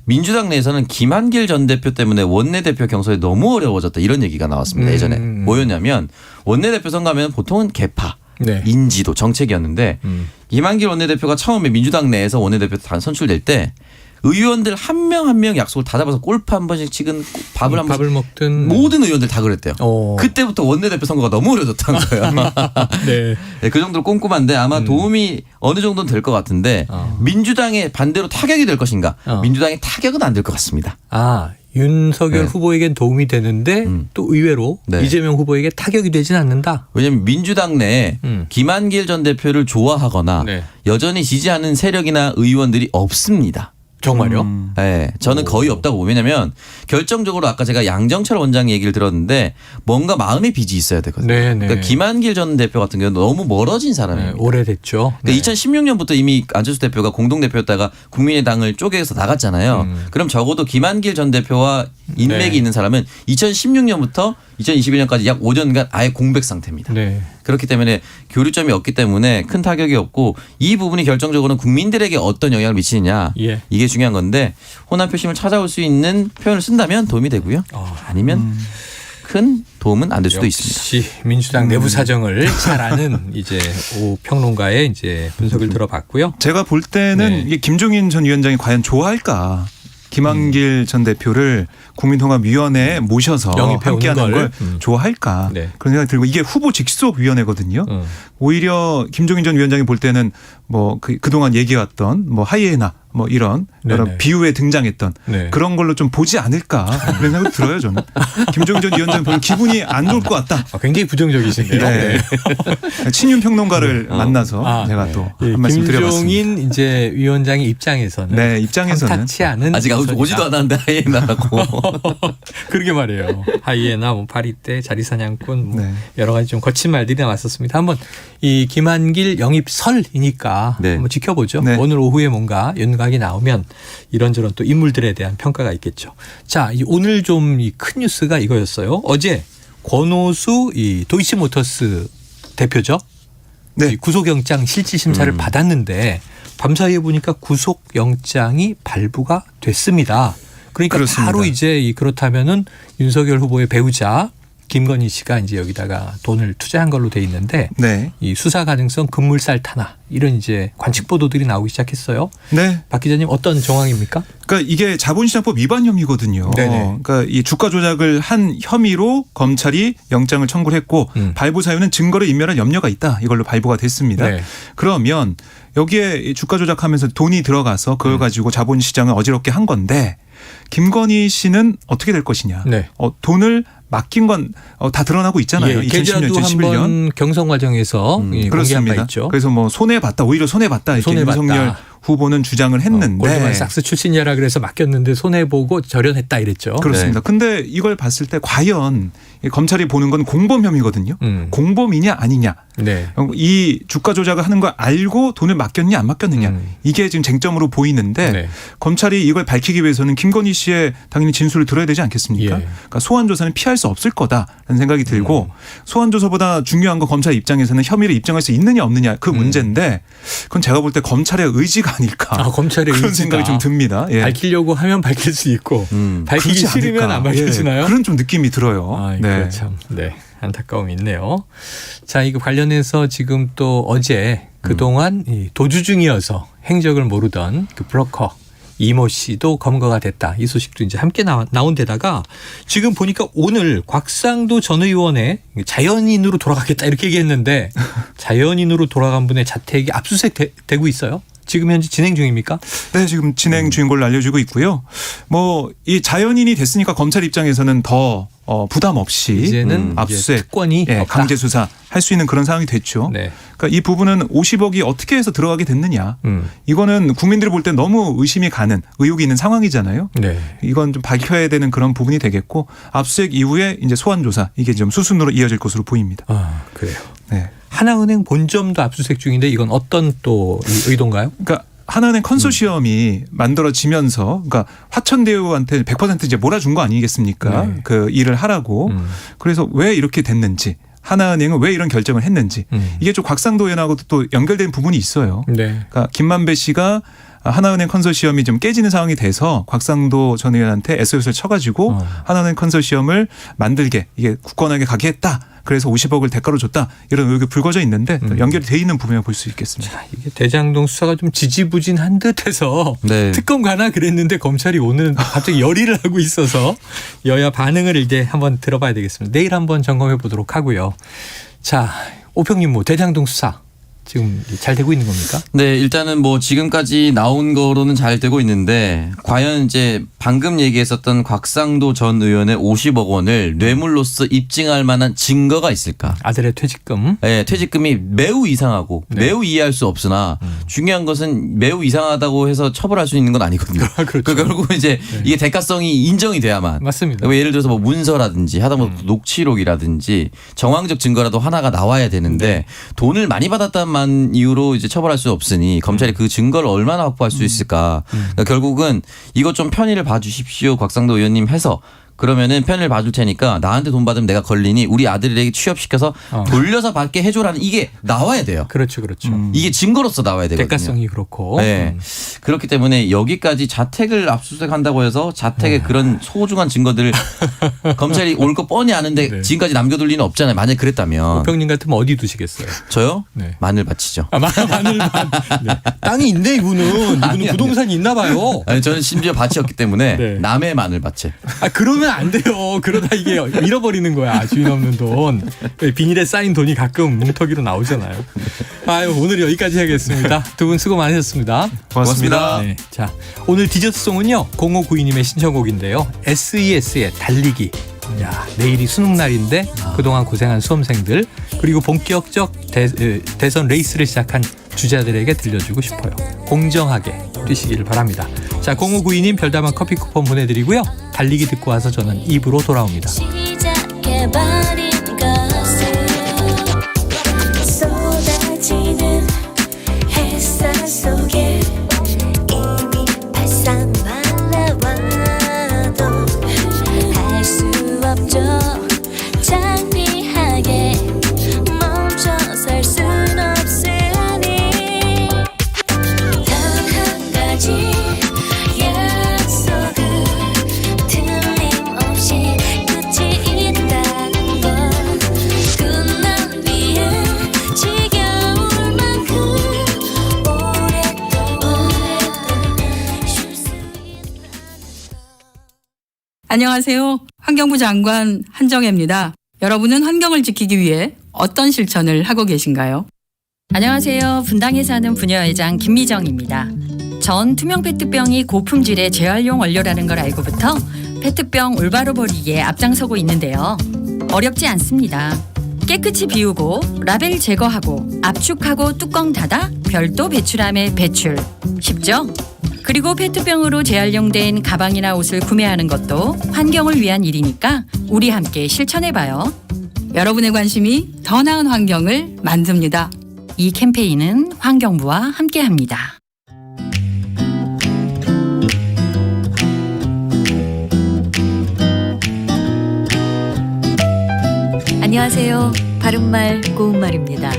민주당 내에서는 김한길 전 대표 때문에 원내대표 경선이 너무 어려워졌다 이런 얘기가 나왔습니다. 예전에 뭐였냐면 원내대표 선거하면 보통은 개파, 네. 인지도, 정책이었는데 김한길 원내대표가 처음에 민주당 내에서 원내대표 선출될 때 의원들 한 명 한 명 약속을 다 잡아서 골프 한 번씩 치근 밥을 한 번씩 먹든 모든 의원들 다 그랬대요. 오. 그때부터 원내대표 선거가 너무 어려졌다는 거예요. 네. 네, 그 정도로 꼼꼼한데 아마 도움이 어느 정도는 될 것 같은데 민주당의 반대로 타격이 될 것인가? 민주당의 타격은 안 될 것 같습니다. 윤석열 네. 후보에겐 도움이 되는데 또 의외로 네. 이재명 후보에게 타격이 되진 않는다. 왜냐하면 민주당 내에 김한길 전 대표를 좋아하거나 네. 여전히 지지하는 세력이나 의원들이 없습니다. 정말요? 네, 저는 거의 없다고 보면 왜냐하면 결정적으로 아까 제가 양정철 원장 얘기를 들었는데 뭔가 마음의 빚이 있어야 되거든요. 네네. 그러니까 김한길 전 대표 같은 경우는 너무 멀어진 사람이에요. 네, 오래됐죠. 그러니까 2016년부터 이미 안철수 대표가 공동대표였다가 국민의당을 쪼개서 나갔잖아요. 그럼 적어도 김한길 전 대표와 인맥이 네. 있는 사람은 2016년부터 2021년까지 약 5년간 아예 공백 상태입니다. 네. 그렇기 때문에 교류점이 없기 때문에 큰 타격이 없고 이 부분이 결정적으로는 국민들에게 어떤 영향을 미치느냐 예. 이게 중요한 건데 호남 표심을 찾아올 수 있는 표현을 쓴다면 도움이 되고요. 아니면 큰 도움은 안 될 수도 있습니다. 역시 민주당 내부 사정을 잘 아는 이제 오 평론가의 이제 분석을 들어봤고요. 제가 볼 때는 네. 이게 김종인 전 위원장이 과연 좋아할까? 김한길 전 대표를 국민통합위원회에 모셔서 영입해 오는 함께하는 걸. 걸 좋아할까? 네. 그런 생각이 들고 이게 후보 직속위원회거든요. 오히려 김종인 전 위원장이 볼 때는 뭐 그동안 얘기해왔던 뭐 하이에나 뭐 이런 여러 네네. 비유에 등장했던 네. 그런 걸로 좀 보지 않을까 그런 생각이 들어요 저는. 김종인 전 위원장 보면 기분이 안 좋을 것 같다. 굉장히 부정적이신데요. 네. 친윤 평론가를 만나서 제가 또 한 말씀 드려봤습니다. 김종인 이제 위원장의 입장에서는 네, 입장에서는 탐탁치 않은 아직 선이다. 오지도 않았는데 하이에나라고. 그러게 말이에요. 하이에나, 뭐 파리떼, 자리사냥꾼, 뭐 네. 여러 가지 좀 거친 말들이 나왔었습니다. 한번 이 김한길 영입설이니까 네. 한번 지켜보죠. 네. 오늘 오후에 뭔가 윤곽이 나오면 이런저런 또 인물들에 대한 평가가 있겠죠. 자, 오늘 좀 이 큰 뉴스가 이거였어요. 어제 권오수 이 도이치모터스 대표죠. 네. 이 구속영장 실질심사를 받았는데 밤사이에 보니까 구속영장이 발부가 됐습니다. 그러니까 그렇습니다. 바로 이제 그렇다면은 윤석열 후보의 배우자 김건희 씨가 이제 여기다가 돈을 투자한 걸로 돼 있는데 네. 이 수사 가능성 급물살 탄압 이런 이제 관측 보도들이 나오기 시작했어요. 네. 박 기자님 어떤 정황입니까? 그러니까 이게 자본시장법 위반 혐의거든요. 네네. 그러니까 이 주가 조작을 한 혐의로 검찰이 영장을 청구를 했고 발부 사유는 증거를 인멸할 염려가 있다. 이걸로 발부가 됐습니다. 네. 그러면 여기에 주가 조작하면서 돈이 들어가서 그걸 가지고 자본시장을 어지럽게 한 건데 김건희 씨는 어떻게 될 것이냐. 네. 돈을 맡긴 건 다 드러나고 있잖아요. 예, 2010년, 계좌도 2011년. 한번 경선 과정에서 공개한 바 그렇습니다. 있죠. 그래서 뭐 손해 봤다. 오히려 손해 봤다. 이렇게 손해봤다. 윤석열 후보는 주장을 했는데 골드만삭스 출신이라 그래서 맡겼는데 손해보고 절연했다 이랬죠. 그렇습니다. 근데 이걸 봤을 때 과연 검찰이 보는 건 공범 혐의거든요. 공범이냐 아니냐. 네. 이 주가 조작을 하는 걸 알고 돈을 맡겼냐 안 맡겼느냐. 이게 지금 쟁점으로 보이는데 네. 검찰이 이걸 밝히기 위해서는 김건희 씨의 당연히 진술을 들어야 되지 않겠습니까? 예. 그러니까 소환 조사는 피할 수 없을 거다라는 생각이 들고 소환 조사보다 중요한 건 검찰 입장에서는 혐의를 입증할 수 있느냐 없느냐 그 문제인데 그건 제가 볼 때 검찰의 의지가 아닐까. 검찰의 그런 의지다. 생각이 좀 듭니다. 예. 밝히려고 하면 밝힐 수 있고 밝히기 그렇지 싫으면 않을까. 안 밝혀지나요? 예. 그런 좀 느낌이 들어요. 아, 네. 이거 참, 네. 안타까움이 있네요. 자, 이거 관련해서 지금 또 어제 그동안 이 도주 중이어서 행적을 모르던 그 브로커 이모 씨도 검거가 됐다. 이 소식도 이제 함께 나온 데다가 지금 보니까 오늘 곽상도 전 의원의 자연인으로 돌아가겠다 이렇게 얘기했는데 자연인으로 돌아간 분의 자택이 압수수색 되고 있어요. 지금 현재 진행 중입니까? 네, 지금 진행 중인 걸로 알려지고 있고요. 뭐 이 자연인이 됐으니까 검찰 입장에서는 더 부담 없이 이제는 압수수색, 이제 특권이 없다. 강제 수사 할 수 있는 그런 상황이 됐죠. 네. 그러니까 이 부분은 50억이 어떻게 해서 들어가게 됐느냐. 이거는 국민들이 볼 때 너무 의심이 가는 의혹이 있는 상황이잖아요. 네. 이건 좀 밝혀야 되는 그런 부분이 되겠고 압수수색 이후에 이제 소환 조사 이게 좀 수순으로 이어질 것으로 보입니다. 아, 그래요. 네. 하나은행 본점도 압수수색 중인데 이건 어떤 또 의도인가요? 그러니까 하나은행 컨소시엄이 만들어지면서 그러니까 화천대유한테 100% 이제 몰아준 거 아니겠습니까? 네. 그 일을 하라고. 그래서 왜 이렇게 됐는지 하나은행은 왜 이런 결정을 했는지 이게 좀 곽상도 의원하고도 또 연결된 부분이 있어요. 네. 그러니까 김만배 씨가 하나은행 컨소시엄이 좀 깨지는 상황이 돼서 곽상도 전 의원한테 SOS를 쳐가지고 하나은행 컨소시엄을 만들게 이게 굳건하게 가게 했다. 그래서 50억을 대가로 줬다. 이런 의혹이 불거져 있는데 연결이 돼 있는 부분을 볼 수 있겠습니다. 자, 이게 대장동 수사가 좀 지지부진한 듯해서 네. 특검 가나 그랬는데 검찰이 오늘은 갑자기 열의를 하고 있어서 여야 반응을 이제 한번 들어봐야 되겠습니다. 내일 한번 점검해 보도록 하고요. 자, 오평님 뭐 대장동 수사 지금 잘 되고 있는 겁니까? 네, 일단은 뭐 지금까지 나온 거로는 잘 되고 있는데 과연 이제 방금 얘기했었던 곽상도 전 의원의 50억 원을 뇌물로서 입증할 만한 증거가 있을까? 아들의 퇴직금. 네, 퇴직금이 매우 이상하고 네. 매우 이해할 수 없으나 중요한 것은 매우 이상하다고 해서 처벌할 수 있는 건 아니거든요. 그렇죠. 그러니까 결국은 이제 이게 대가성이 인정이 돼야만. 맞습니다. 그러니까 예를 들어서 뭐 문서라든지 하다못해 녹취록이라든지 정황적 증거라도 하나가 나와야 되는데 돈을 많이 받았다는 이유로 이제 처벌할 수 없으니 검찰이 그 증거를 얼마나 확보할 수 있을까. 그러니까 결국은 이것 좀 편의를 봐주십시오. 곽상도 의원님 해서 그러면은 편의를 봐줄 테니까 나한테 돈 받으면 내가 걸리니 우리 아들에게 취업시켜서 돌려서 받게 해줘라는 이게 나와야 돼요. 그렇죠. 그렇죠. 이게 증거로서 나와야 되거든요. 대가성이 그렇고. 네. 그렇기 때문에 여기까지 자택을 압수수색한다고 해서 자택에 그런 소중한 증거들을 검찰이 올 거 뻔히 아는데 네. 지금까지 남겨둘 리는 없잖아요. 만약 그랬다면. 오평님 같으면 어디 두시겠어요? 저요? 네. 마늘밭이죠. 마늘밭. 네. 땅이 있네 이분은. 아니. 부동산이 있나 봐요. 아니 저는 심지어 밭이었기 때문에 네. 남의 마늘밭에. 그러면 안 돼요. 그러다 이게 잃어버리는 거야. 주인 없는 돈. 비닐에 쌓인 돈이 가끔 뭉터기로 나오잖아요. 아유, 오늘 여기까지 하겠습니다. 두 분 수고 많으셨습니다. 고맙습니다. 네, 자, 오늘 디저트송은요. 0592님의 신청곡인데요. SES의 달리기. 야, 내일이 수능 날인데 그동안 고생한 수험생들 그리고 본격적 대선 레이스를 시작한 주자들에게 들려주고 싶어요. 공정하게 뛰시기를 바랍니다. 자, 0592님 별다방 커피 쿠폰 보내드리고요. 달리기 듣고 와서 저는 2부로 돌아옵니다. 시작해버린 것을 쏟아지는 햇살 속에 이미 발산 날라와도 할 수 없죠. 창피하게 멈춰설 순 없으니 단 한 가지 약속은 틀림없이 끝이 있다는 것. 끝난 뒤에 지겨울 만큼 오랫동안 쉴 수 있다는 것. 안녕하세요. 환경부 장관 한정혜입니다. 여러분은 환경을 지키기 위해 어떤 실천을 하고 계신가요? 안녕하세요. 분당에 사는 부녀회장 김미정입니다. 전 투명 페트병이 고품질의 재활용 원료라는 걸 알고부터 페트병 올바로 버리기에 앞장서고 있는데요. 어렵지 않습니다. 깨끗이 비우고 라벨 제거하고 압축하고 뚜껑 닫아 별도 배출함에 배출. 쉽죠? 그리고 페트병으로 재활용된 가방이나 옷을 구매하는 것도 환경을 위한 일이니까 우리 함께 실천해봐요. 여러분의 관심이 더 나은 환경을 만듭니다. 이 캠페인은 환경부와 함께합니다. 안녕하세요. 바른말 고운말입니다.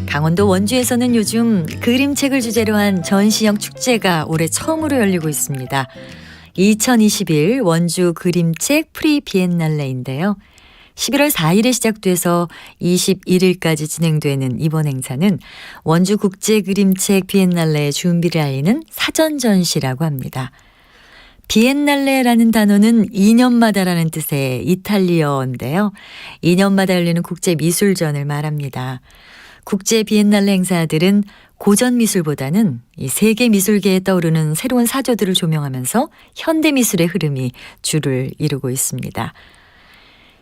강원도 원주에서는 요즘 그림책을 주제로 한 전시형 축제가 올해 처음으로 열리고 있습니다. 2021 원주 그림책 프리 비엔날레인데요. 11월 4일에 시작돼서 21일까지 진행되는 이번 행사는 원주 국제그림책 비엔날레의 준비를 알리는 사전 전시라고 합니다. 비엔날레라는 단어는 2년마다라는 뜻의 이탈리어인데요. 2년마다 열리는 국제미술전을 말합니다. 국제 비엔날레 행사들은 고전 미술보다는 이 세계 미술계에 떠오르는 새로운 사조들을 조명하면서 현대 미술의 흐름이 주를 이루고 있습니다.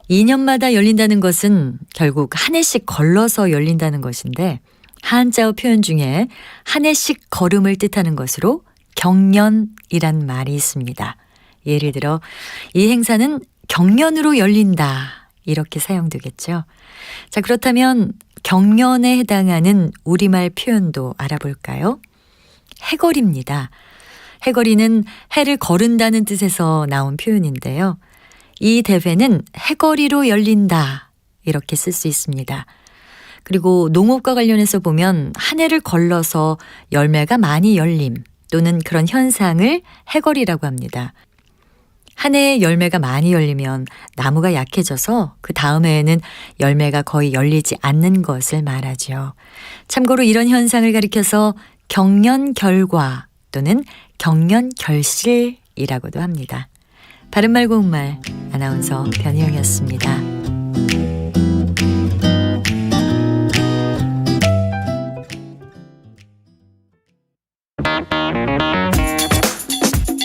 2년마다 열린다는 것은 결국 한 해씩 걸러서 열린다는 것인데 한자어 표현 중에 한 해씩 걸음을 뜻하는 것으로 경년이란 말이 있습니다. 예를 들어 이 행사는 경년으로 열린다 이렇게 사용되겠죠. 자, 그렇다면 경년에 해당하는 우리말 표현도 알아볼까요? 해걸입니다. 해걸이는 해를 거른다는 뜻에서 나온 표현인데요. 이 대회는 해거리로 열린다 이렇게 쓸 수 있습니다. 그리고 농업과 관련해서 보면 한 해를 걸러서 열매가 많이 열림 또는 그런 현상을 해거리라고 합니다. 한 해에 열매가 많이 열리면 나무가 약해져서 그 다음 해에는 열매가 거의 열리지 않는 것을 말하죠. 참고로 이런 현상을 가리켜서 경년결과 또는 경년결실이라고도 합니다. 바른말 고운말 아나운서 변희영이었습니다.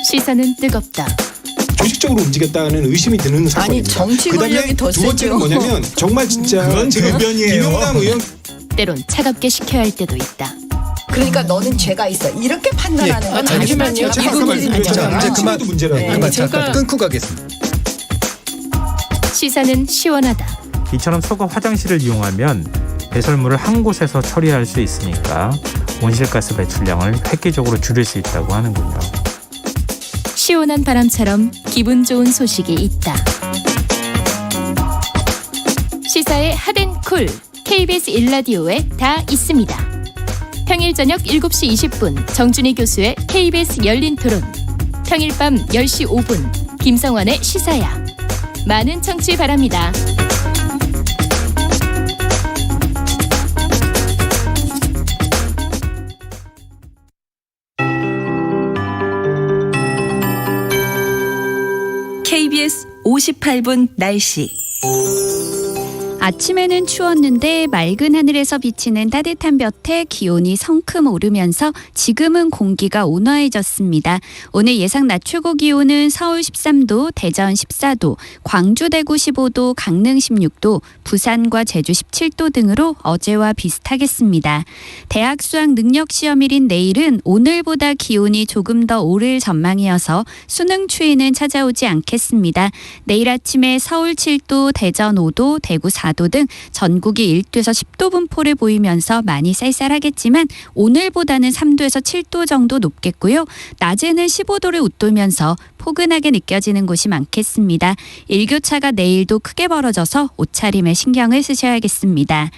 시선은 뜨겁다. 조직적으로 움직였다는 의심이 드는 사건입니다. 아니 정치 권력이 더 두 번째는 뭐냐면 정말 진짜 그건 지금 변이에요. 김영남 의원 때론 차갑게 식혀야 할 때도 있다. 그러니까 너는 죄가 있어 이렇게 판단하는 건 잠시만요. 이 잠깐만 부분이 이제 문제잖아. 그만 문제라고. 그만 잠깐 끊고 가겠습니다. 시사는 시원하다. 이처럼 소가 화장실을 이용하면 배설물을 한 곳에서 처리할 수 있으니까 온실가스 배출량을 획기적으로 줄일 수 있다고 하는군요. 시원한 바람처럼 기분 좋은 소식이 있다. 시사의 핫앤쿨 KBS 1라디오에 다 있습니다. 평일 저녁 7시 20분 정준희 교수의 KBS 열린 토론, 평일 밤 10시 5분 김성환의 시사야. 많은 청취 바랍니다. KBS 58분 날씨. 아침에는 추웠는데 맑은 하늘에서 비치는 따뜻한 볕에 기온이 성큼 오르면서 지금은 공기가 온화해졌습니다. 오늘 예상 낮 최고 기온은 서울 13도, 대전 14도, 광주 대구 15도, 강릉 16도, 부산과 제주 17도 등으로 어제와 비슷하겠습니다. 대학 수학 능력 시험일인 내일은 오늘보다 기온이 조금 더 오를 전망이어서 수능 추위는 찾아오지 않겠습니다. 내일 아침에 서울 7도, 대전 5도, 대구 4도 등 전국이 1도에서 10도 분포를 보이면서 많이 쌀쌀하겠지만 오늘보다는 3도에서 7도 정도 높겠고요. 낮에는 15도를 웃돌면서 포근하게 느껴지는 곳이 많겠습니다. 일교차가 내일도 크게 벌어져서 옷차림에 신경을 쓰셔야겠습니다.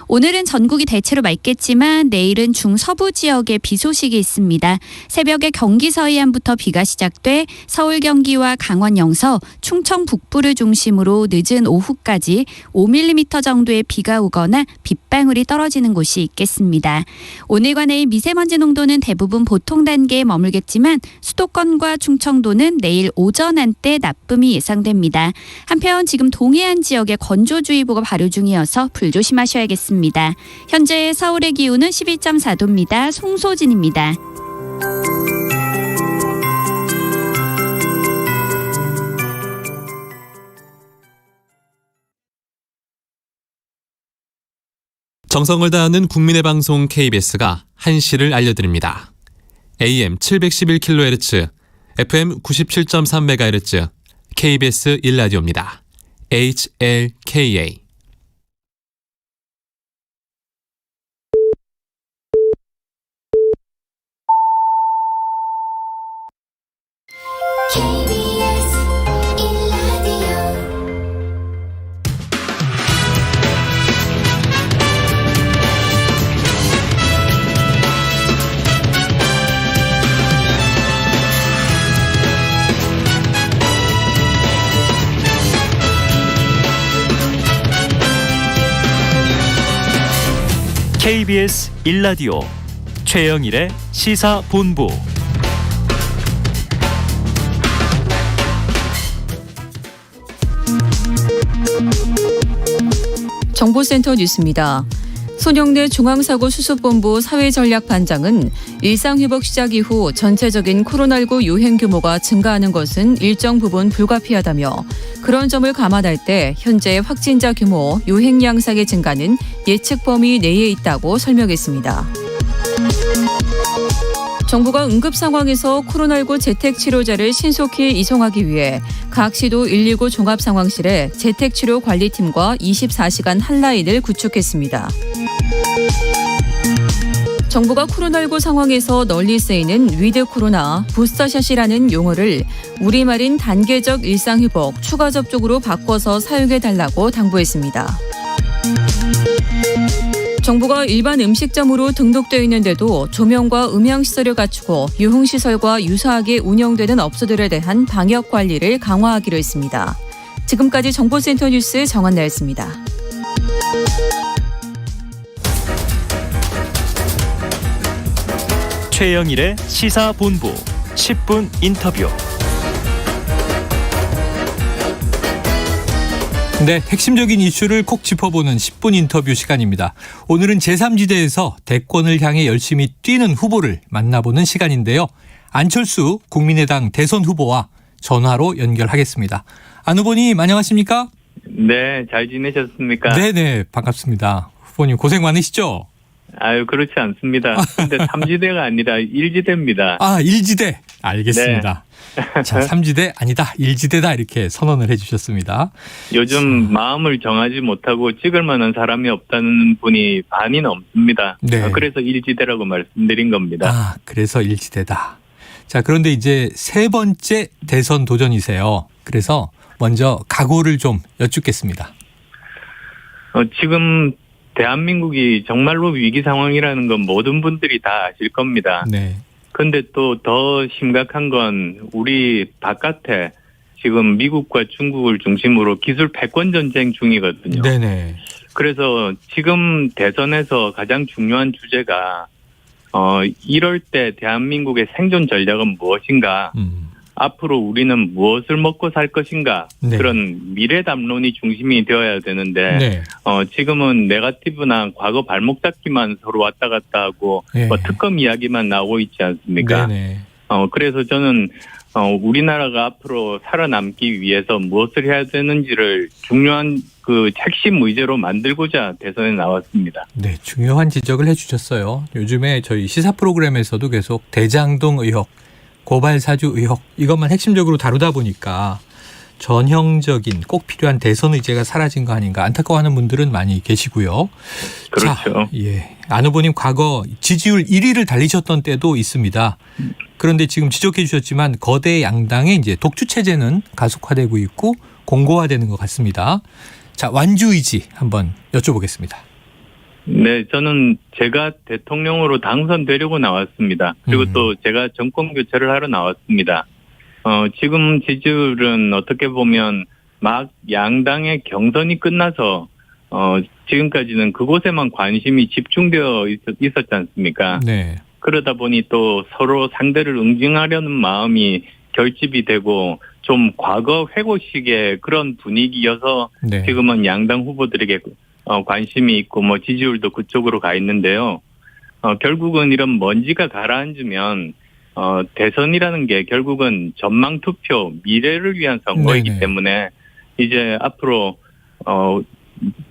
오늘은 전국이 대체로 맑겠지만 내일은 중서부 지역에 비 소식이 있습니다. 새벽에 경기 서해안부터 비가 시작돼 서울 경기와 강원 영서, 충청 북부를 중심으로 늦은 오후까지 5mm 정도의 비가 오거나 빗방울이 떨어지는 곳이 있겠습니다. 오늘과 내일 미세먼지 농도는 대부분 보통 단계에 머물겠지만 수도권과 충청도는 내일 오전 한때 나쁨이 예상됩니다. 한편 지금 동해안 지역에 건조주의보가 발효 중이어서 불조심하셔야겠습니다. 현재 서울의 기온은 12.4도입니다. 송소진입니다. 정성을 다하는 국민의 방송 KBS가 한시를 알려드립니다. AM 711kHz, FM 97.3MHz, KBS 1라디오입니다. HLKA. KBS 1라디오 최영일의 시사본부. 정보센터 뉴스입니다. 손영래 중앙사고수습본부 사회전략반장은 일상회복 시작 이후 전체적인 코로나19 유행 규모가 증가하는 것은 일정 부분 불가피하다며 그런 점을 감안할 때 현재 확진자 규모, 유행 양상의 증가는 예측 범위 내에 있다고 설명했습니다. 정부가 응급 상황에서 코로나19 재택치료자를 신속히 이송하기 위해 각 시도 119 종합상황실에 재택치료관리팀과 24시간 한라인을 구축했습니다. 정부가 코로나19 상황에서 널리 쓰이는 위드 코로나, 부스터샷이라는 용어를 우리말인 단계적 일상회복, 추가 접종으로 바꿔서 사용해달라고 당부했습니다. 정부가 일반 음식점으로 등록되어 있는데도 조명과 음향시설을 갖추고 유흥시설과 유사하게 운영되는 업소들에 대한 방역관리를 강화하기로 했습니다. 지금까지 정보센터 뉴스 정한나였습니다. 최영일의 시사본부 10분 인터뷰. 네, 핵심적인 이슈를 콕 짚어보는 10분 인터뷰 시간입니다. 오늘은 제3지대에서 대권을 향해 열심히 뛰는 후보를 만나보는 시간인데요. 안철수 국민의당 대선 후보와 전화로 연결하겠습니다. 안 후보님 안녕하십니까? 네, 잘 지내셨습니까? 네네, 반갑습니다. 후보님 고생 많으시죠? 아유, 그렇지 않습니다. 근데 3지대가 아니라 1지대입니다. 아, 1지대. 알겠습니다. 네. 자, 3지대 아니다. 1지대다 이렇게 선언을 해 주셨습니다. 요즘 마음을 정하지 못하고 찍을 만한 사람이 없다는 분이 반이 넘습니다. 네. 그래서 1지대라고 말씀드린 겁니다. 아, 그래서 1지대다. 자, 그런데 이제 세 번째 대선 도전이세요. 그래서 먼저 각오를 좀 여쭙겠습니다. 지금 대한민국이 정말로 위기 상황이라는 건 모든 분들이 다 아실 겁니다. 네. 근데 또 더 심각한 건 우리 바깥에 지금 미국과 중국을 중심으로 기술 패권 전쟁 중이거든요. 네네. 그래서 지금 대선에서 가장 중요한 주제가 이럴 때 대한민국의 생존 전략은 무엇인가? 앞으로 우리는 무엇을 먹고 살 것인가? 네. 그런 미래 담론이 중심이 되어야 되는데 네. 지금은 네거티브나 과거 발목 잡기만 서로 왔다 갔다 하고 네. 특검 이야기만 나오고 있지 않습니까? 네네. 그래서 저는 우리나라가 앞으로 살아남기 위해서 무엇을 해야 되는지를 중요한 그 핵심 의제로 만들고자 대선에 나왔습니다. 네, 중요한 지적을 해주셨어요. 요즘에 저희 시사 프로그램에서도 계속 대장동 의혹, 고발사주 의혹 이것만 핵심적으로 다루다 보니까 전형적인 꼭 필요한 대선 의제가 사라진 거 아닌가 안타까워하는 분들은 많이 계시고요. 그렇죠. 자, 예, 안 후보님 과거 지지율 1위를 달리셨던 때도 있습니다. 그런데 지금 지적해 주셨지만 거대 양당의 이제 독주 체제는 가속화되고 있고 공고화되는 것 같습니다. 자, 완주 의지 한번 여쭤보겠습니다. 네, 저는 제가 대통령으로 당선되려고 나왔습니다. 그리고 또 제가 정권 교체를 하러 나왔습니다. 지금 지지율은 어떻게 보면 막 양당의 경선이 끝나서 지금까지는 그곳에만 관심이 집중되어 있었지 않습니까? 네. 그러다 보니 또 서로 상대를 응징하려는 마음이 결집이 되고 좀 과거 회고식의 그런 분위기여서 네. 지금은 양당 후보들에게 관심이 있고 뭐 지지율도 그쪽으로 가 있는데요. 결국은 이런 먼지가 가라앉으면 대선이라는 게 결국은 전망 투표, 미래를 위한 선거이기 네네. 때문에 이제 앞으로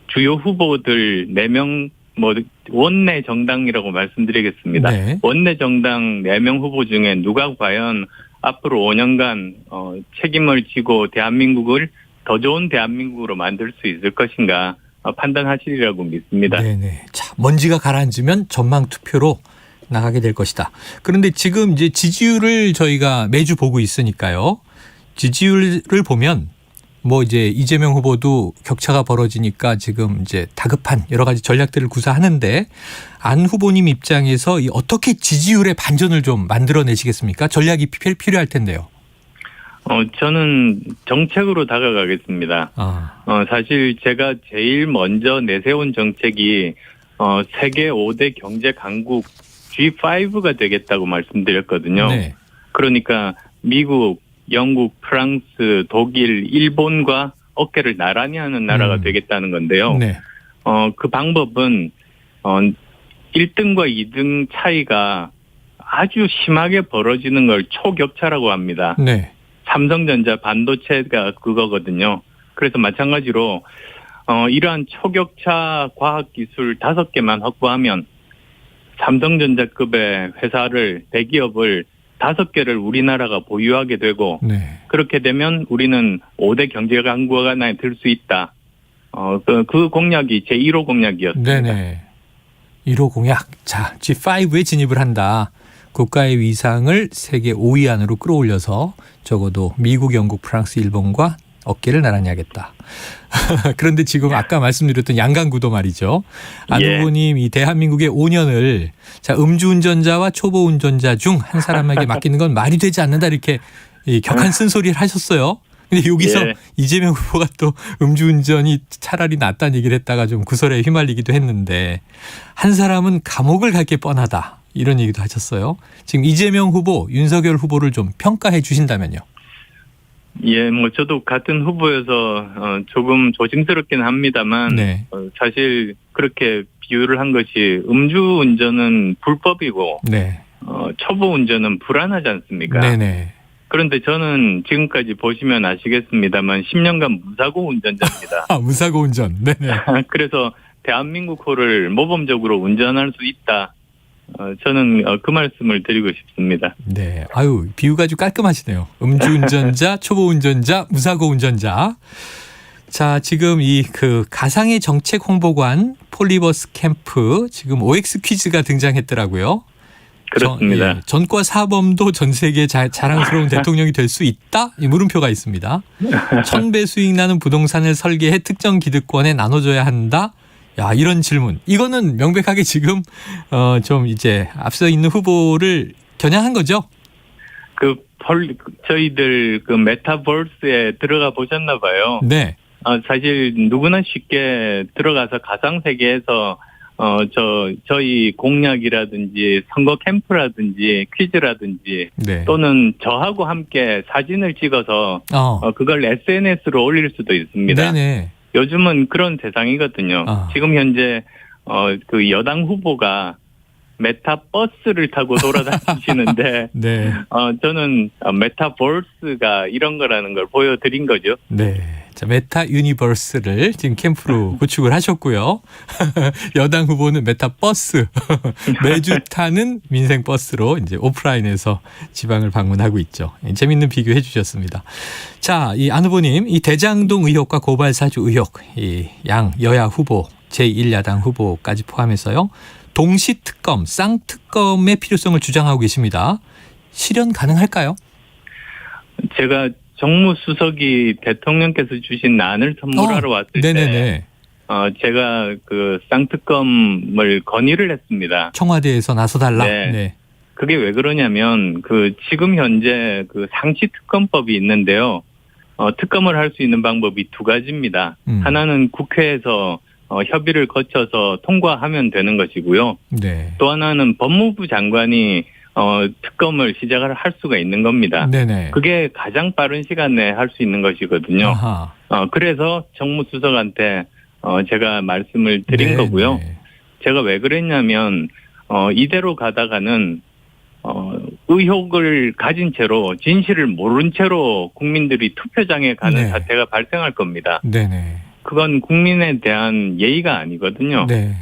주요 후보들 4명 뭐 원내 정당이라고 말씀드리겠습니다. 네. 원내 정당 4명 후보 중에 누가 과연 앞으로 5년간 책임을 지고 대한민국을 더 좋은 대한민국으로 만들 수 있을 것인가 판단하시리라고 믿습니다. 네네. 자, 먼지가 가라앉으면 전망 투표로 나가게 될 것이다. 그런데 지금 이제 지지율을 저희가 매주 보고 있으니까요. 지지율을 보면 뭐 이제 이재명 후보도 격차가 벌어지니까 지금 이제 다급한 여러 가지 전략들을 구사하는데 안 후보님 입장에서 어떻게 지지율의 반전을 좀 만들어내시겠습니까? 전략이 필요할 텐데요. 저는 정책으로 다가가겠습니다. 사실 제가 제일 먼저 내세운 정책이 세계 5대 경제 강국 G5가 되겠다고 말씀드렸거든요. 네. 그러니까 미국, 영국, 프랑스, 독일, 일본과 어깨를 나란히 하는 나라가 되겠다는 건데요. 네. 그 방법은 1등과 2등 차이가 아주 심하게 벌어지는 걸 초격차라고 합니다. 네. 삼성전자 반도체가 그거거든요. 그래서 마찬가지로 이러한 초격차 과학기술 5개만 확보하면 삼성전자급의 회사를 대기업을 5개를 우리나라가 보유하게 되고 네. 그렇게 되면 우리는 5대 경제 강국에 들 수 있다. 그 공약이 제 1호 공약이었습니다. 네네. 1호 공약. 자, G5에 진입을 한다. 국가의 위상을 세계 5위 안으로 끌어올려서 적어도 미국, 영국, 프랑스, 일본과 어깨를 나란히 하겠다. 그런데 지금 아까 말씀드렸던 양강구도 말이죠. 안 후보님 이 대한민국의 5년을 자 음주운전자와 초보운전자 중 한 사람에게 맡기는 건 말이 되지 않는다 이렇게 격한 쓴소리를 하셨어요. 근데 여기서 이재명 후보가 또 음주운전이 차라리 낫다는 얘기를 했다가 좀 구설에 휘말리기도 했는데 한 사람은 감옥을 갈 게 뻔하다 이런 얘기도 하셨어요. 지금 이재명 후보, 윤석열 후보를 좀 평가해 주신다면요. 예, 뭐 저도 같은 후보여서 조금 조심스럽긴 합니다만 네. 사실 그렇게 비유를 한 것이 음주운전은 불법이고 네. 초보운전은 불안하지 않습니까? 네네. 그런데 저는 지금까지 보시면 아시겠습니다만 10년간 무사고 운전자입니다. 무사고 운전. 네네. 그래서 대한민국호를 모범적으로 운전할 수 있다. 저는 그 말씀을 드리고 싶습니다. 네. 아유, 비유가 아주 깔끔하시네요. 음주운전자, 초보운전자, 무사고 운전자. 자, 지금 가상의 정책 홍보관 폴리버스 캠프 지금 OX 퀴즈가 등장했더라고요. 그렇습니다. 전과 사범도 전 세계 자랑스러운 대통령이 될 수 있다? 이 물음표가 있습니다. 1000배 수익 나는 부동산을 설계해 특정 기득권에 나눠줘야 한다. 야, 이런 질문. 이거는 명백하게 지금 좀 이제 앞서 있는 후보를 겨냥한 거죠? 저희들 메타버스에 들어가 보셨나 봐요. 네. 사실 누구나 쉽게 들어가서 가상 세계에서 저희 공약이라든지 선거 캠프라든지 퀴즈라든지 또는 저하고 함께 사진을 찍어서 그걸 SNS로 올릴 수도 있습니다. 네네. 요즘은 그런 세상이거든요. 지금 현재 그 여당 후보가 메타버스를 타고 돌아다니시는데 네. 저는 메타버스가 이런 거라는 걸 보여드린 거죠. 네. 자, 메타 유니버스를 지금 캠프로 구축을 하셨고요. 여당 후보는 메타버스 매주 타는 민생버스로 이제 오프라인에서 지방을 방문하고 있죠. 재밌는 비교해 주셨습니다. 자, 이 안 후보님, 이 대장동 의혹과 고발사주 의혹, 이 양 여야 후보, 제1야당 후보까지 포함해서요. 동시특검, 쌍특검의 필요성을 주장하고 계십니다. 실현 가능할까요? 제가 정무수석이 대통령께서 주신 안을 선물하러 왔을 때 제가 그 쌍특검을 건의를 했습니다. 청와대에서 나서달라. 네. 그게 왜 그러냐면 지금 현재 상시특검법이 있는데요. 특검을 할 수 있는 방법이 2가지입니다. 하나는 국회에서 협의를 거쳐서 통과하면 되는 것이고요. 네. 또 하나는 법무부 장관이 특검을 시작을 할 수가 있는 겁니다. 네네. 그게 가장 빠른 시간에 할 수 있는 것이거든요. 그래서 정무수석한테 제가 말씀을 드린 거고요. 제가 왜 그랬냐면 이대로 가다가는 의혹을 가진 채로 진실을 모른 채로 국민들이 투표장에 가는 사태가 발생할 겁니다. 네네. 그건 국민에 대한 예의가 아니거든요. 네.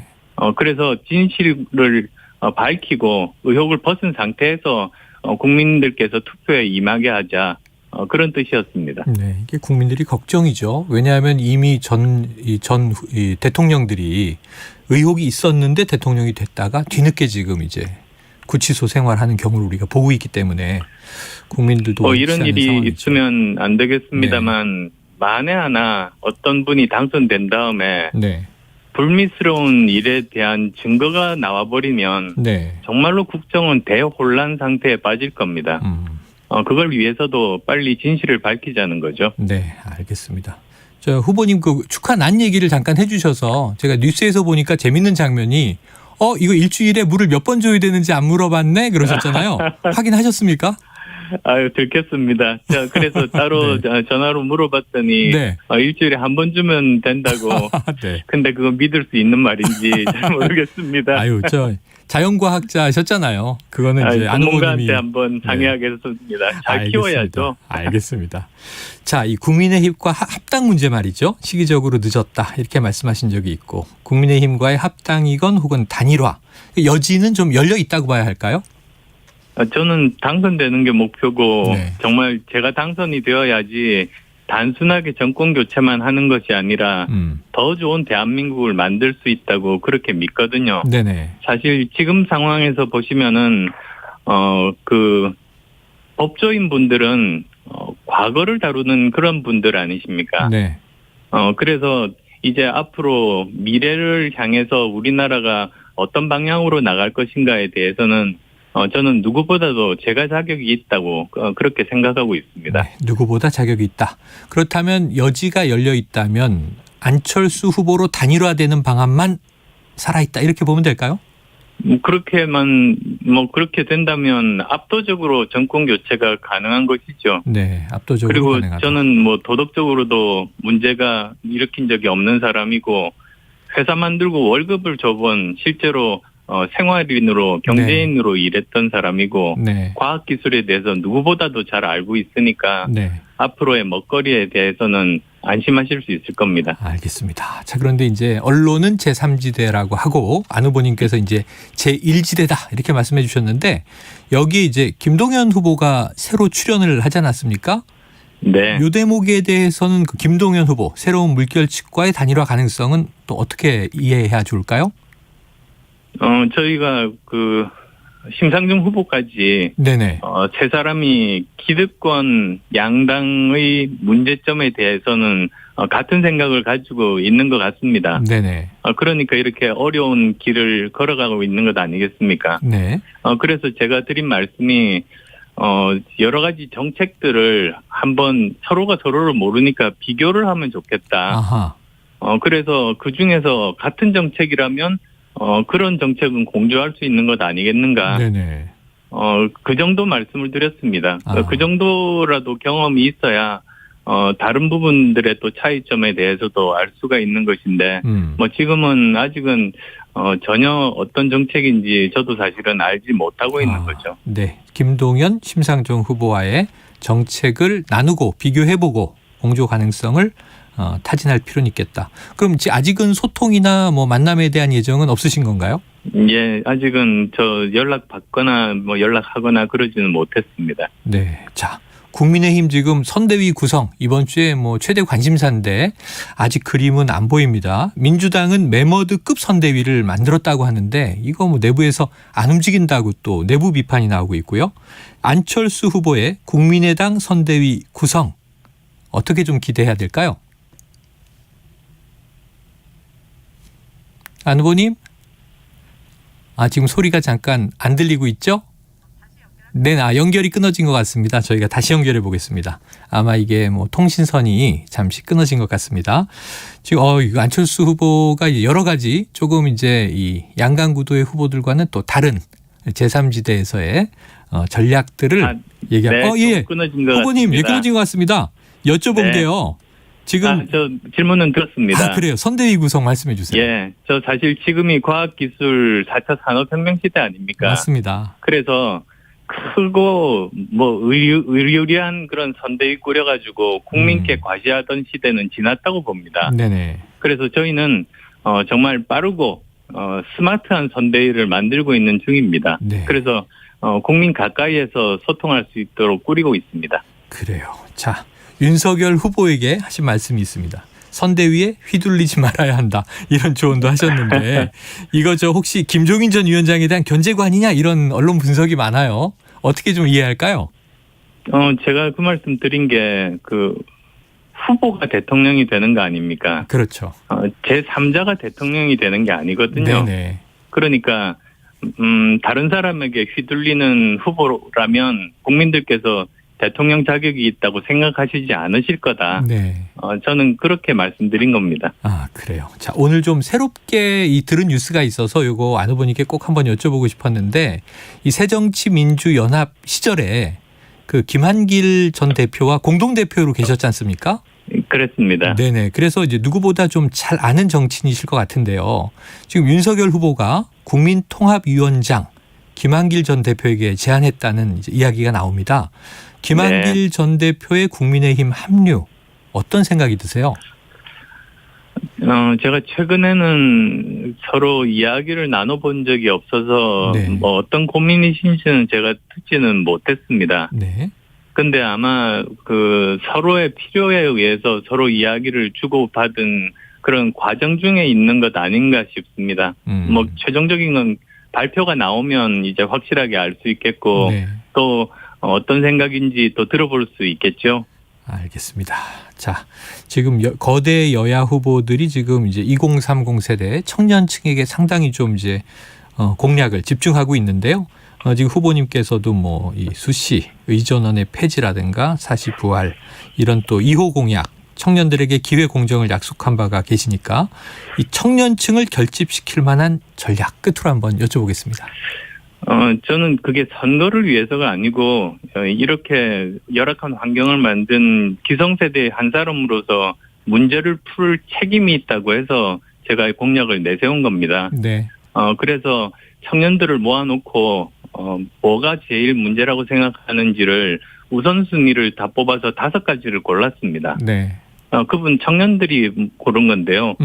그래서 진실을 밝히고 의혹을 벗은 상태에서 국민들께서 투표에 임하게 하자. 그런 뜻이었습니다. 네, 이게 국민들이 걱정이죠. 왜냐하면 이미 이 대통령들이 의혹이 있었는데 대통령이 됐다가 뒤늦게 지금 이제 구치소 생활하는 경우를 우리가 보고 있기 때문에 국민들도 이런 일이 상황이죠. 있으면 안 되겠습니다만 만에 하나 어떤 분이 당선된 다음에 네. 불미스러운 일에 대한 증거가 나와버리면 네. 정말로 국정은 대혼란 상태에 빠질 겁니다. 그걸 위해서도 빨리 진실을 밝히자는 거죠. 네, 알겠습니다. 저 후보님 그 축하 난 얘기를 잠깐 해주셔서 제가 뉴스에서 보니까 재밌는 장면이 이거 일주일에 물을 몇 번 줘야 되는지 안 물어봤네 그러셨잖아요. 확인하셨습니까? 아유, 들켰습니다. 그래서 따로 네. 전화로 물어봤더니 네. 일주일에 한 번 주면 된다고. 네. 근데 그거 믿을 수 있는 말인지 잘 모르겠습니다. 아유, 저 자연과학자셨잖아요. 그거는 이제 안 후보님이 전문가한테 한번 상의하겠습니다. 잘 키워야죠. 알겠습니다. 자, 이 국민의힘과 합당 문제 말이죠. 시기적으로 늦었다 이렇게 말씀하신 적이 있고 국민의힘과의 합당이건 혹은 단일화 여지는 좀 열려 있다고 봐야 할까요? 저는 당선되는 게 목표고 네. 정말 제가 당선이 되어야지 단순하게 정권 교체만 하는 것이 아니라 더 좋은 대한민국을 만들 수 있다고 그렇게 믿거든요. 네네. 사실 지금 상황에서 보시면은 그 법조인 분들은 과거를 다루는 그런 분들 아니십니까? 네. 그래서 이제 앞으로 미래를 향해서 우리나라가 어떤 방향으로 나갈 것인가에 대해서는 저는 누구보다도 제가 자격이 있다고 그렇게 생각하고 있습니다. 네, 누구보다 자격이 있다. 그렇다면 여지가 열려 있다면 안철수 후보로 단일화되는 방안만 살아있다 이렇게 보면 될까요? 그렇게 된다면 압도적으로 정권 교체가 가능한 것이죠. 네, 압도적으로 그리고 가능하다. 저는 도덕적으로도 문제가 일으킨 적이 없는 사람이고 회사 만들고 월급을 줘본 실제로 생활인으로 경제인으로 일했던 사람이고 네. 과학기술에 대해서 누구보다도 잘 알고 있으니까 네. 앞으로의 먹거리에 대해서는 안심하실 수 있을 겁니다. 알겠습니다. 자, 그런데 이제 언론은 제3지대라고 하고 안 후보님께서 이제 제1지대다 이렇게 말씀해 주셨는데 여기에 이제 김동연 후보가 새로 출연을 하지 않았습니까? 네. 이 대목에 대해서는 그 김동연 후보 새로운 물결 측과의 단일화 가능성은 또 어떻게 이해해야 좋을까요? 저희가 그 심상정 후보까지 네네. 세 사람이 기득권 양당의 문제점에 대해서는 같은 생각을 가지고 있는 것 같습니다. 네네. 그러니까 이렇게 어려운 길을 걸어가고 있는 것 아니겠습니까? 네. 그래서 제가 드린 말씀이 여러 가지 정책들을 한번 서로가 서로를 모르니까 비교를 하면 좋겠다. 아하. 그래서 그 중에서 같은 정책이라면 그런 정책은 공조할 수 있는 것 아니겠는가. 네네. 그 정도 말씀을 드렸습니다. 그 정도라도 경험이 있어야 다른 부분들의 또 차이점에 대해서도 알 수가 있는 것인데 지금은 아직은 전혀 어떤 정책인지 저도 사실은 알지 못하고 있는 거죠. 네. 김동연, 심상정 후보와의 정책을 나누고 비교해보고 공조 가능성을 타진할 필요는 있겠다. 그럼 아직은 소통이나 만남에 대한 예정은 없으신 건가요? 예, 아직은 저 연락 받거나 연락하거나 그러지는 못했습니다. 네. 자, 국민의힘 지금 선대위 구성 이번 주에 최대 관심사인데 아직 그림은 안 보입니다. 민주당은 매머드급 선대위를 만들었다고 하는데 이거 내부에서 안 움직인다고 또 내부 비판이 나오고 있고요. 안철수 후보의 국민의당 선대위 구성 어떻게 좀 기대해야 될까요? 안 후보님? 지금 소리가 잠깐 안 들리고 있죠? 네, 연결이 끊어진 것 같습니다. 저희가 다시 연결해 보겠습니다. 아마 이게 통신선이 잠시 끊어진 것 같습니다. 지금 이거 안철수 후보가 이제 여러 가지 조금 이제 이 양강 구도의 후보들과는 또 다른 제3지대에서의 전략들을 얘기하고 네, 끊어진 것 후보님, 같습니다. 끊어진 것 같습니다. 여쭤본 게요. 지금 저 질문은 들었습니다. 그래요. 선대위 구성 말씀해 주세요. 예, 저 사실 지금이 과학기술 4차 산업혁명 시대 아닙니까? 맞습니다. 그래서 크고 의유리한 그런 선대위 꾸려가지고 국민께 과시하던 시대는 지났다고 봅니다. 네네. 그래서 저희는 정말 빠르고 스마트한 선대위를 만들고 있는 중입니다. 네. 그래서 국민 가까이에서 소통할 수 있도록 꾸리고 있습니다. 그래요. 자, 윤석열 후보에게 하신 말씀이 있습니다. 선대위에 휘둘리지 말아야 한다. 이런 조언도 하셨는데 이거 혹시 김종인 전 위원장에 대한 견제구 아니냐 이런 언론 분석이 많아요. 어떻게 좀 이해할까요? 제가 그 말씀 드린 게 후보가 대통령이 되는 거 아닙니까? 그렇죠. 제3자가 대통령이 되는 게 아니거든요. 네네. 그러니까 다른 사람에게 휘둘리는 후보라면 국민들께서 대통령 자격이 있다고 생각하시지 않으실 거다. 네. 저는 그렇게 말씀드린 겁니다. 아, 그래요. 자, 오늘 좀 새롭게 들은 뉴스가 있어서 이거 안 후보님께 꼭 한번 여쭤보고 싶었는데 이 새정치민주연합 시절에 김한길 전 대표와 공동대표로 계셨지 않습니까? 그렇습니다. 네네. 그래서 이제 누구보다 좀 잘 아는 정치인이실 것 같은데요. 지금 윤석열 후보가 국민통합위원장 김한길 전 대표에게 제안했다는 이야기가 나옵니다. 김한길 네. 전 대표의 국민의힘 합류 어떤 생각이 드세요? 제가 최근에는 서로 이야기를 나눠본 적이 없어서 네. 어떤 고민이신지는 제가 듣지는 못했습니다. 네. 근데 아마 서로의 필요에 의해서 서로 이야기를 주고받은 그런 과정 중에 있는 것 아닌가 싶습니다. 최종적인 건 발표가 나오면 이제 확실하게 알 수 있겠고 네. 또 어떤 생각인지 또 들어볼 수 있겠죠. 알겠습니다. 자, 지금 거대 여야 후보들이 지금 이제 2030 세대 청년층에게 상당히 좀 이제 공략을 집중하고 있는데요. 지금 후보님께서도 이 수시 의전원의 폐지라든가 사시 부활 이런 또 2호 공약 청년들에게 기회 공정을 약속한 바가 계시니까 이 청년층을 결집시킬 만한 전략 끝으로 한번 여쭤보겠습니다. 저는 그게 선거를 위해서가 아니고 이렇게 열악한 환경을 만든 기성세대의 한 사람으로서 문제를 풀 책임이 있다고 해서 제가 공약을 내세운 겁니다. 네. 그래서 청년들을 모아놓고 뭐가 제일 문제라고 생각하는지를 우선순위를 다 뽑아서 5가지를 골랐습니다. 네. 그분 청년들이 고른 건데요.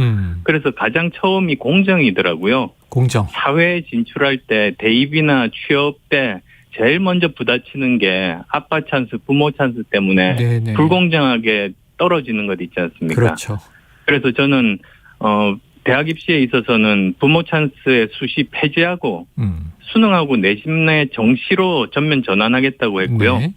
그래서 가장 처음이 공정이더라고요. 공정. 사회에 진출할 때 대입이나 취업 때 제일 먼저 부딪히는 게 아빠 찬스, 부모 찬스 때문에 네네. 불공정하게 떨어지는 것 있지 않습니까? 그렇죠. 그래서 저는 대학 입시에 있어서는 부모 찬스의 수시 폐지하고 수능하고 내신의 정시로 전면 전환하겠다고 했고요. 네.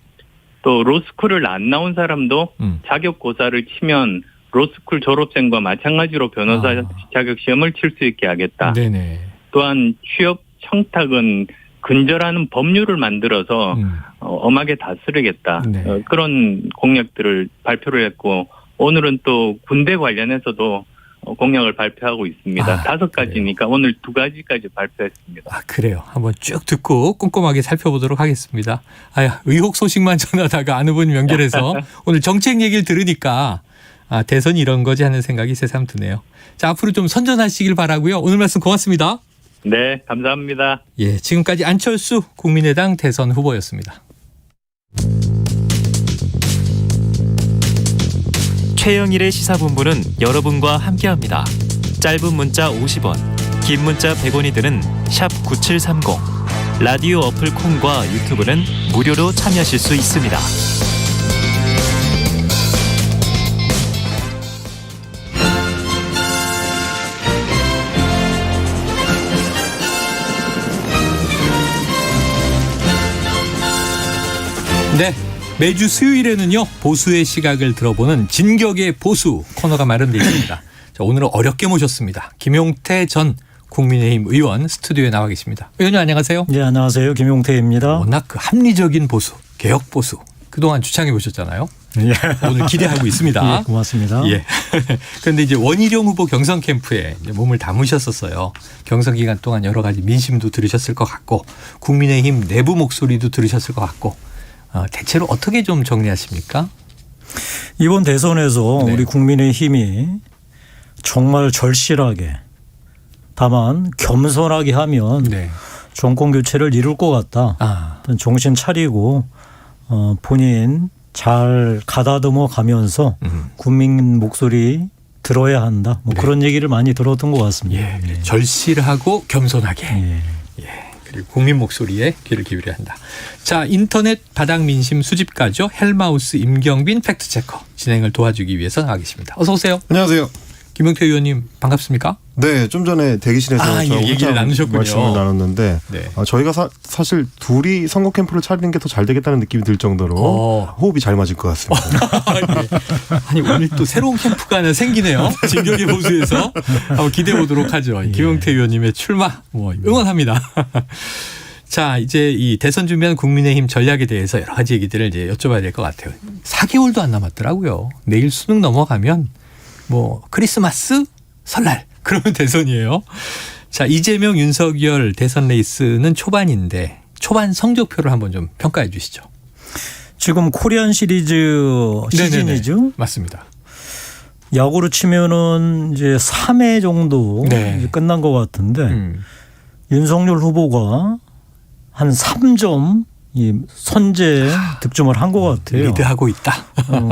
또 로스쿨을 안 나온 사람도 자격고사를 치면 로스쿨 졸업생과 마찬가지로 변호사 자격시험을 칠 수 있게 하겠다. 네네. 또한 취업 청탁은 근절하는 법률을 만들어서 엄하게 다스리겠다. 네. 그런 공약들을 발표를 했고 오늘은 또 군대 관련해서도 공약을 발표하고 있습니다. 5가지니까 오늘 2가지까지 발표했습니다. 아, 그래요. 한번 쭉 듣고 꼼꼼하게 살펴보도록 하겠습니다. 의혹 소식만 전하다가 안 후보님 연결해서 오늘 정책 얘기를 들으니까 대선이 이런 거지 하는 생각이 새삼 드네요. 자, 앞으로 좀 선전하시길 바라고요. 오늘 말씀 고맙습니다. 네, 감사합니다. 예, 지금까지 안철수 국민의당 대선 후보였습니다. 최영일의 시사본부는 여러분과 함께합니다. 짧은 문자 50원, 긴 문자 100원이 드는 샵 9730. 라디오 어플 콩과 유튜브는 무료로 참여하실 수 있습니다. 네. 매주 수요일에는요, 보수의 시각을 들어보는 진격의 보수 코너가 마련되어 있습니다. 자, 오늘은 어렵게 모셨습니다. 김용태 전 국민의힘 의원 스튜디오에 나와 계십니다. 의원님 안녕하세요. 네, 안녕하세요. 김용태입니다. 워낙 합리적인 보수, 개혁 보수 그동안 주창해 보셨잖아요. 예. 오늘 기대하고 있습니다. 예, 고맙습니다. 예. 그런데 이제 원희룡 후보 경선 캠프에 몸을 담으셨었어요. 경선 기간 동안 여러 가지 민심도 들으셨을 것 같고 국민의힘 내부 목소리도 들으셨을 것 같고 대체로 어떻게 좀 정리하십니까? 이번 대선에서 네. 우리 국민의힘이 정말 절실하게 다만 겸손하게 하면 네. 정권 교체를 이룰 것 같다. 정신 차리고 본인 잘 가다듬어 가면서 국민 목소리 들어야 한다. 뭐 그런 얘기를 많이 들었던 것 같습니다. 예, 절실하고 겸손하게. 예, 그리고 국민 목소리에 귀를 기울여야 한다. 자, 인터넷 바닥 민심 수집가죠. 헬마우스 임경빈 팩트체커 진행을 도와주기 위해서 나와 계십니다. 어서 오세요. 안녕하세요. 김용태 의원님 반갑습니까? 네, 좀 전에 대기실에서 예, 얘기를 나누셨군요. 말씀을 나눴는데 저희가 사실 둘이 선거 캠프를 차리는 게 더 잘 되겠다는 느낌이 들 정도로 호흡이 잘 맞을 것 같습니다. 아니 오늘 또 새로운 캠프가 하나 생기네요. 진격의 보수에서 한번 기대해 보도록 하죠. 김용태 의원님의 출마 응원합니다. 자, 이제 이 대선 준비한 국민의힘 전략에 대해서 여러 가지 얘기들을 이제 여쭤봐야 될 것 같아요. 4개월도 안 남았더라고요. 내일 수능 넘어가면 뭐 크리스마스, 설날 그러면 대선이에요. 자, 이재명, 윤석열 대선 레이스는 초반인데 초반 성적표를 한번 좀 평가해 주시죠. 지금 코리안 시리즈 시즌이죠. 네네네. 맞습니다. 야구로 치면은 이제 3회 정도 이제 끝난 것 같은데 윤석열 후보가 한 3점 이 선제 득점을 한 것 같아요. 리드하고 있다.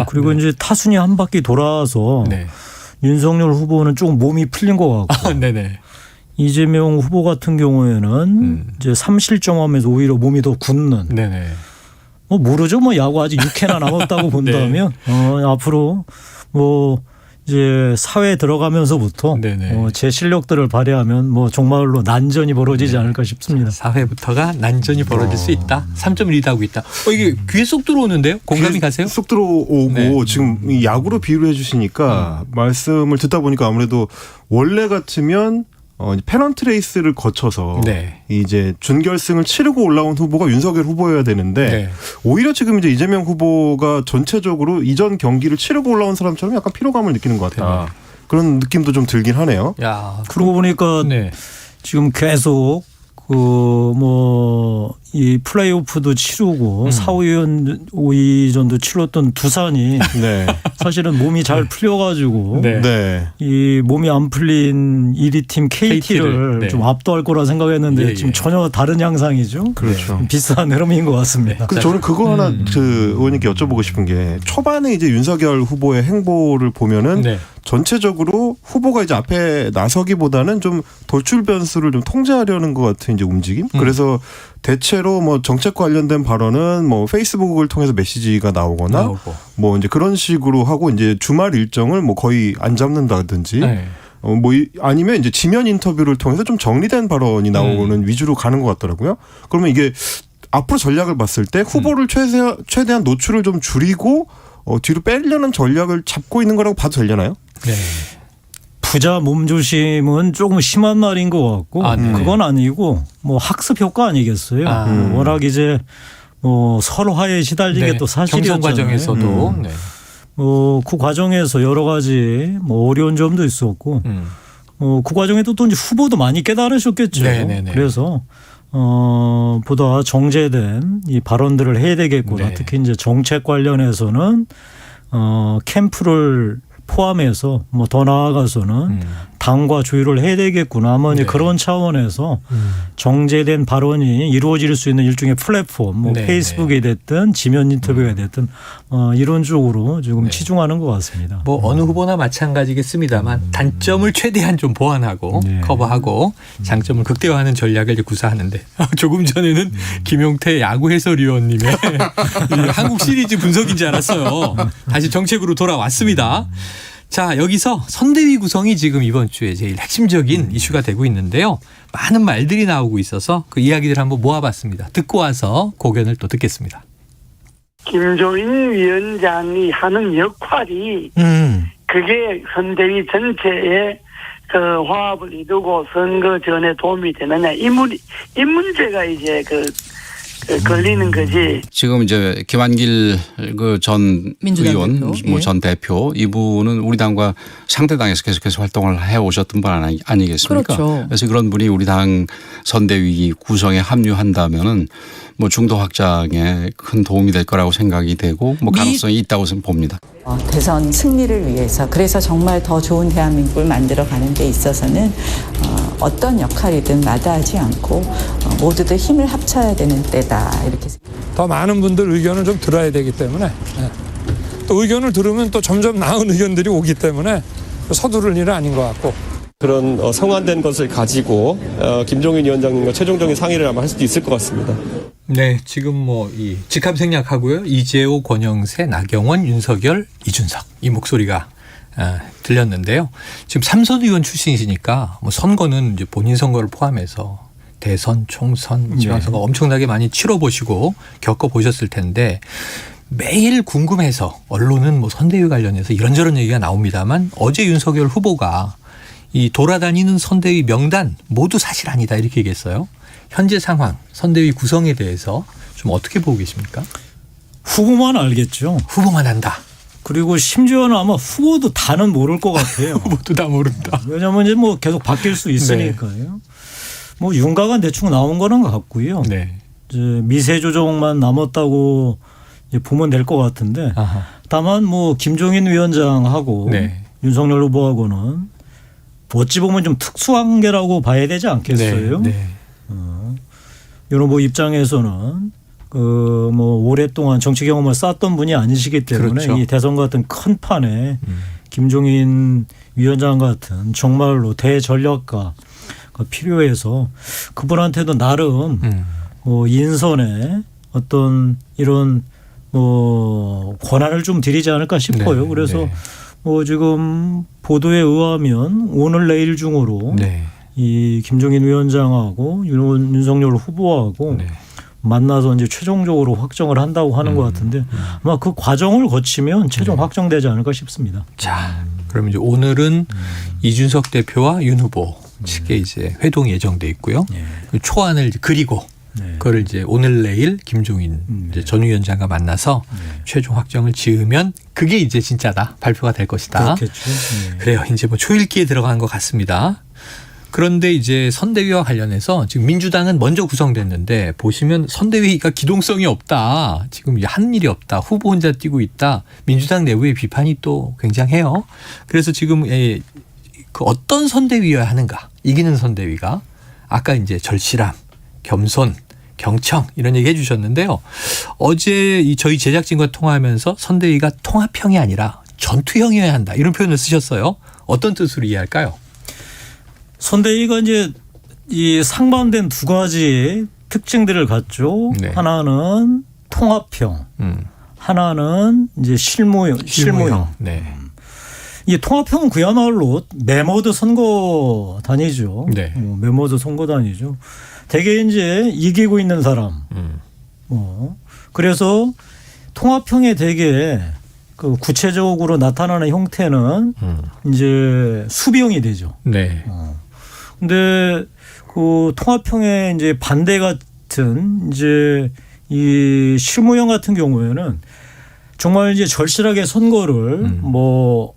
그리고 이제 타순이 한 바퀴 돌아서 윤석열 후보는 조금 몸이 풀린 것 같고 이재명 후보 같은 경우에는 이제 3실점하면서 오히려 몸이 더 굳는. 뭐 모르죠. 뭐 야구 아직 6회나 남았다고 본다면 앞으로 뭐 이제 사회에 들어가면서부터 제 실력들을 발휘하면 뭐 정말로 난전이 벌어지지 않을까 싶습니다. 4회부터가 난전이 벌어질 수 있다. 3점 리드하고 있다. 이게 귀에 쏙 들어오는데요? 공감이 가세요? 쏙 들어오고 지금 이 야구로 비유를 해주시니까 말씀을 듣다 보니까 아무래도 원래 같으면 페넌트 레이스를 거쳐서 이제 준결승을 치르고 올라온 후보가 윤석열 후보여야 되는데 오히려 지금 이제 이재명 후보가 전체적으로 이전 경기를 치르고 올라온 사람처럼 약간 피로감을 느끼는 것 같다. 그런 느낌도 좀 들긴 하네요. 그러고 보니까 지금 계속 이 플레이오프도 치르고 4, 5위전도 치렀던 두산이 사실은 몸이 잘 풀려가지고 이 몸이 안 풀린 1위 팀 KT를 좀 압도할 거라 생각했는데 지금 전혀 다른 양상이죠. 그렇죠. 비슷한 흐름인 것 같습니다. 근데 저는 그거 하나 의원님께 여쭤보고 싶은 게 초반에 이제 윤석열 후보의 행보를 보면은 전체적으로 후보가 이제 앞에 나서기보다는 좀 돌출 변수를 좀 통제하려는 것 같은 이제 움직임. 그래서 대체로 뭐 정책 관련된 발언은 뭐 페이스북을 통해서 메시지가 나오거나 뭐 이제 그런 식으로 하고 이제 주말 일정을 뭐 거의 안 잡는다든지 뭐 아니면 이제 지면 인터뷰를 통해서 좀 정리된 발언이 나오는 위주로 가는 것 같더라고요. 그러면 이게 앞으로 전략을 봤을 때 후보를 최대한 노출을 좀 줄이고 뒤로 빼려는 전략을 잡고 있는 거라고 봐도 되려나요? 부자 몸조심은 조금 심한 말인 것 같고 그건 아니고 뭐 학습 효과 아니겠어요. 워낙 이제 뭐 설화에 시달린 게 또 사실이었잖아요. 경선 과정에서도 그 과정에서 여러 가지 뭐 어려운 점도 있었고 그 과정에도 또 이제 후보도 많이 깨달으셨겠죠. 그래서 보다 정제된 이 발언들을 해야 되겠구나. 특히 이제 정책 관련해서는 캠프를 포함해서 뭐 더 나아가서는 당과 조율을 해야 되겠구나. 아마 이제 그런 차원에서 정제된 발언이 이루어질 수 있는 일종의 플랫폼, 뭐 페이스북이 됐든 지면 인터뷰가 됐든 이런 쪽으로 지금 치중하는 것 같습니다. 뭐 어느 후보나 마찬가지겠습니다만 단점을 최대한 좀 보완하고 커버하고 장점을 극대화하는 전략을 이제 구사하는데 조금 전에는 김용태 야구 해설위원님의 한국 시리즈 분석인 줄 알았어요. 다시 정책으로 돌아왔습니다. 자, 여기서 선대위 구성이 지금 이번 주에 제일 핵심적인 이슈가 되고 있는데요. 많은 말들이 나오고 있어서 그 이야기들 한번 모아봤습니다. 듣고 와서 고견을 또 듣겠습니다. 김종인 위원장이 하는 역할이 그게 선대위 전체에 그 화합을 이루고 선거 전에 도움이 되느냐 이 문제가 이제 걸리는 거지. 지금 이제 김한길 전 의원, 뭐 전 대표 이분은 우리 당과 상대 당에서 계속해서 활동을 해 오셨던 분 아니겠습니까? 그렇죠. 그래서 그런 분이 우리 당 선대위 구성에 합류한다면은 뭐 중도 확장에 큰 도움이 될 거라고 생각이 되고 뭐 가능성이 있다고 봅니다. 대선 승리를 위해서 그래서 정말 더 좋은 대한민국을 만들어가는 데 있어서는 어떤 역할이든 마다하지 않고 모두들 힘을 합쳐야 되는 때다 이렇게. 더 많은 분들 의견을 좀 들어야 되기 때문에 또 의견을 들으면 또 점점 나은 의견들이 오기 때문에 서두를 일은 아닌 것 같고. 그런 성안된 것을 가지고 김종인 위원장님과 최종적인 상의를 아마 할 수도 있을 것 같습니다. 네, 지금 뭐 이 직함 생략하고요. 이재호, 권영세, 나경원, 윤석열, 이준석 이 목소리가 들렸는데요. 지금 삼선 의원 출신이시니까 뭐 선거는 이제 본인 선거를 포함해서 대선, 총선, 지방선거 엄청나게 많이 치러보시고 겪어보셨을 텐데 매일 궁금해서 언론은 뭐 선대위 관련해서 이런저런 얘기가 나옵니다만 어제 윤석열 후보가 이 돌아다니는 선대위 명단 모두 사실 아니다 이렇게 얘기했어요. 현재 상황, 선대위 구성에 대해서 좀 어떻게 보고 계십니까? 후보만 알겠죠. 후보만 안다. 그리고 심지어는 아마 후보도 다는 모를 것 같아요. 후보도 다 모른다. 왜냐하면 이제 뭐 계속 바뀔 수 있으니까요. 네. 뭐 윤곽은 대충 나온 거는 것 같고요. 네. 이제 미세 조정만 남았다고 이제 보면 될 것 같은데 아하. 다만 뭐 김종인 위원장하고 네. 윤석열 후보하고는 어찌 보면 좀 특수한 게라고 봐야 되지 않겠어요? 네. 네. 이런 뭐 입장에서는 그 뭐 오랫동안 정치 경험을 쌓았던 분이 아니시기 때문에 그렇죠. 이 대선 같은 큰 판에 김종인 위원장 같은 정말로 대전략가가 필요해서 그분한테도 나름 뭐 인선에 어떤 이런 뭐 권한을 좀 드리지 않을까 싶어요. 네. 그래서 네. 뭐 지금 보도에 의하면 오늘 내일 중으로 네. 이 김종인 위원장하고 윤석열 후보하고 네. 만나서 이제 최종적으로 확정을 한다고 하는 것 같은데 아마 그 과정을 거치면 최종 확정되지 않을까 싶습니다. 자, 그럼 이제 오늘은 이준석 대표와 윤 후보 측에 이제 회동이 예정돼 있고요. 그 초안을 이제 그리고 그거를 이제 오늘 내일 김종인 이제 전 위원장과 만나서 최종 확정을 지으면 그게 이제 진짜다 발표가 될 것이다. 그렇겠죠. 그래요. 이제 뭐 초읽기에 들어간 것 같습니다. 그런데 이제 선대위와 관련해서 지금 민주당은 먼저 구성됐는데 보시면 선대위가 기동성이 없다. 지금 하는 일이 없다. 후보 혼자 뛰고 있다. 민주당 내부의 비판이 또 굉장해요. 그래서 지금 그 어떤 선대위여야 하는가. 이기는 선대위가 아까 이제 절실함, 겸손, 경청 이런 얘기 해주셨는데요. 어제 저희 제작진과 통화하면서 선대위가 통합형이 아니라 전투형이어야 한다. 이런 표현을 쓰셨어요. 어떤 뜻으로 이해할까요? 선대위가 이제 이 상반된 두 가지 특징들을 갖죠. 네. 하나는 통합형, 하나는 이제 실무형. 네. 이 통합형은 그야말로 메모드 선거단이죠. 네. 메모드 선거단이죠. 대개 이제 이기고 있는 사람. 그래서 통합형에 되게 그 구체적으로 나타나는 형태는 이제 수비형이 되죠. 네. 근데 그 통합형의 이제 반대 같은 이제 이 실무형 같은 경우에는 정말 이제 절실하게 선거를 뭐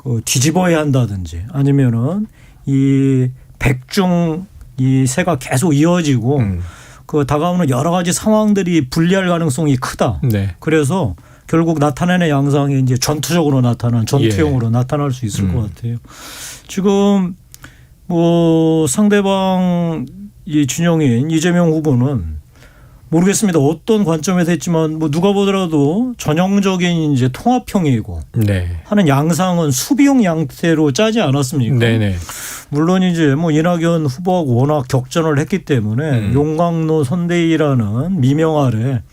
그 뒤집어야 한다든지 아니면은 이 백중 이 세가 계속 이어지고 그 다가오는 여러 가지 상황들이 불리할 가능성이 크다. 네. 그래서 결국 나타내는 양상이 이제 전투적으로 나타난 전투형으로 나타날 수 있을 것 같아요. 지금 뭐 상대방 이 진영인 이재명 후보는 모르겠습니다. 어떤 관점에서 했지만 뭐 누가 보더라도 전형적인 이제 통합형이고 네. 하는 양상은 수비형 양태로 짜지 않았습니까? 네네. 물론 이제 뭐 이낙연 후보하고 워낙 격전을 했기 때문에 용광로 선대위라는 미명 아래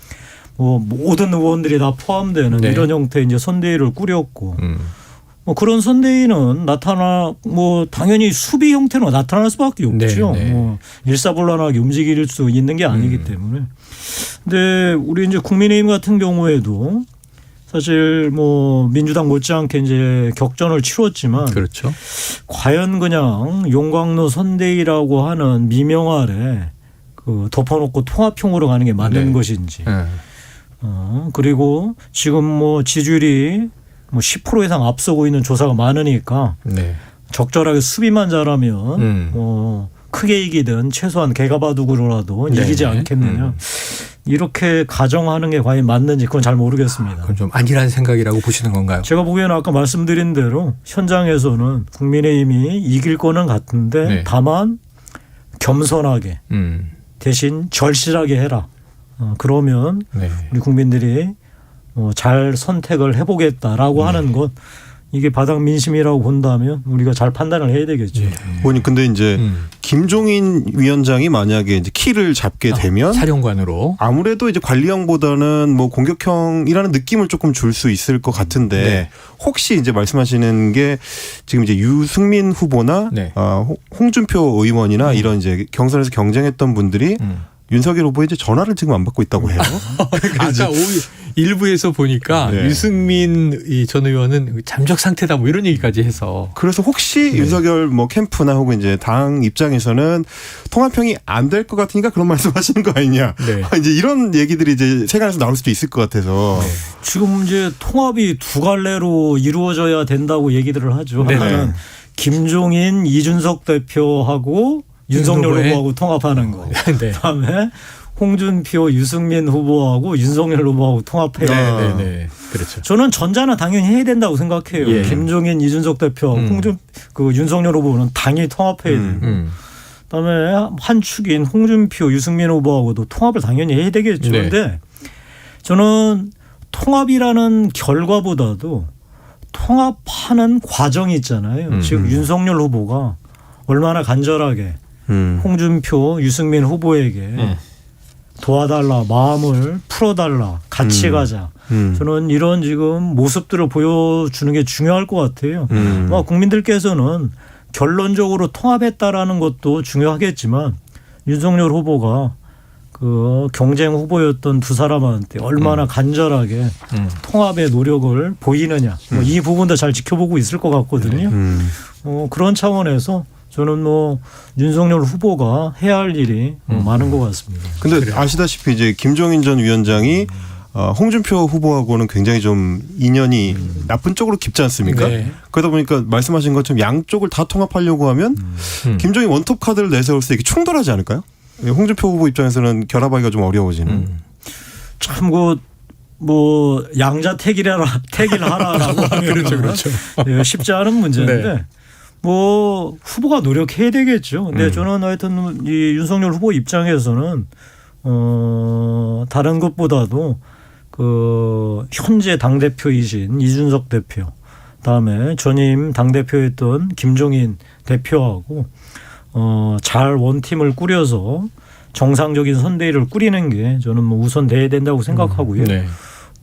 뭐 모든 의원들이 다 포함되는 네. 이런 형태의 이제 선대위를 꾸렸고 뭐 그런 선대위는 뭐 당연히 수비 형태로 나타날 수밖에 없죠. 네, 네. 뭐 일사불란하게 움직일 수 있는 게 아니기 때문에. 근데 우리 이제 국민의힘 같은 경우에도 사실 뭐 민주당 못지않게 이제 격전을 치렀지만 그렇죠. 과연 그냥 용광로 선대위라고 하는 미명 아래 그 덮어놓고 통합형으로 가는 게 맞는 것인지. 그리고 지금 뭐 지지율이 뭐 10% 이상 앞서고 있는 조사가 많으니까 적절하게 수비만 잘하면 크게 이기든 최소한 개가바둑으로라도 이기지 않겠느냐. 이렇게 가정하는 게 과연 맞는지 그건 잘 모르겠습니다. 그건 좀 아니라는 생각이라고 보시는 건가요? 제가 보기에는 아까 말씀드린 대로 현장에서는 국민의힘이 이길 거는 같은데 다만 겸손하게 대신 절실하게 해라. 그러면 우리 국민들이 잘 선택을 해보겠다라고 하는 것 이게 바닥 민심이라고 본다면 우리가 잘 판단을 해야 되겠죠. 의원님 근데 이제 김종인 위원장이 만약에 이제 키를 잡게 되면 사령관으로 아무래도 이제 관리형보다는 뭐 공격형이라는 느낌을 조금 줄 수 있을 것 같은데 네. 혹시 이제 말씀하시는 게 지금 이제 유승민 후보나 네. 홍준표 의원이나 이런 이제 경선에서 경쟁했던 분들이 윤석열 후보에 이제 전화를 지금 안 받고 있다고 해요. 아까 일부에서 보니까 네. 유승민 전 의원은 잠적 상태다 뭐 이런 얘기까지 해서 그래서 혹시 윤석열 뭐 캠프나 혹은 이제 당 입장에서는 통합형이 안 될 것 같으니까 그런 말씀하시는 거 아니냐. 네. 이제 이런 얘기들이 이제 세간에서 나올 수도 있을 것 같아서. 지금 이제 통합이 두 갈래로 이루어져야 된다고 얘기들을 하죠. 네네. 하나는 김종인, 이준석 대표하고 윤석열 후보의? 후보하고 통합하는 거. 네. 그다음에 홍준표, 유승민 후보하고 윤석열 후보하고 통합해요. 네. 그렇죠. 저는 전자는 당연히 해야 된다고 생각해요. 예. 김종인, 이준석 대표, 윤석열 후보는 당연히 통합해야 되고. 그다음에 한 축인 홍준표, 유승민 후보하고도 통합을 당연히 해야 되겠죠. 네. 그런데 저는 통합이라는 결과보다도 통합하는 과정이 있잖아요. 지금 윤석열 후보가 얼마나 간절하게 홍준표, 유승민 후보에게 도와달라, 마음을 풀어달라, 같이 가자. 저는 이런 지금 모습들을 보여주는 게 중요할 것 같아요. 국민들께서는 결론적으로 통합했다라는 것도 중요하겠지만 윤석열 후보가 그 경쟁 후보였던 두 사람한테 얼마나 간절하게 통합의 노력을 보이느냐. 이 부분도 잘 지켜보고 있을 것 같거든요. 그런 차원에서 저는 뭐 윤석열 후보가 해야 할 일이 많은 것 같습니다. 근데 아시다시피 이제 김종인 전 위원장이 홍준표 후보하고는 굉장히 좀 인연이 나쁜 쪽으로 깊지 않습니까? 네. 그러다 보니까 말씀하신 것처럼 양쪽을 다 통합하려고 하면 김종인 원톱 카드를 내세울 때 이게 충돌하지 않을까요? 홍준표 후보 입장에서는 결합하기가 좀 어려워지는. 참 뭐 양자택일하라라고 하면 그렇죠. 쉽지 않은 문제인데. 네. 뭐 후보가 노력해야 되겠죠. 근데 저는 하여튼 이 윤석열 후보 입장에서는 다른 것보다도 그 현재 당 대표이신 이준석 대표, 다음에 전임 당 대표였던 김종인 대표하고 잘 원팀을 꾸려서 정상적인 선대위를 꾸리는 게 저는 뭐 우선 돼야 된다고 생각하고요. 네.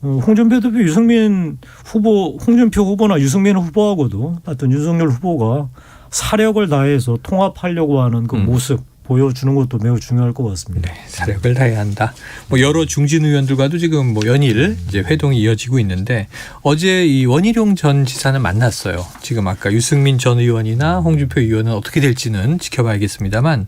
홍준표 대표, 유승민 후보, 홍준표 후보나 유승민 후보하고도 하여튼 윤석열 후보가 사력을 다해서 통합하려고 하는 그 모습 보여주는 것도 매우 중요할 것 같습니다. 네, 사력을 다해야 한다. 뭐 여러 중진 의원들과도 지금 뭐 연일 이제 회동이 이어지고 있는데 어제 이 원희룡 전 지사는 만났어요. 지금 아까 유승민 전 의원이나 홍준표 의원은 어떻게 될지는 지켜봐야겠습니다만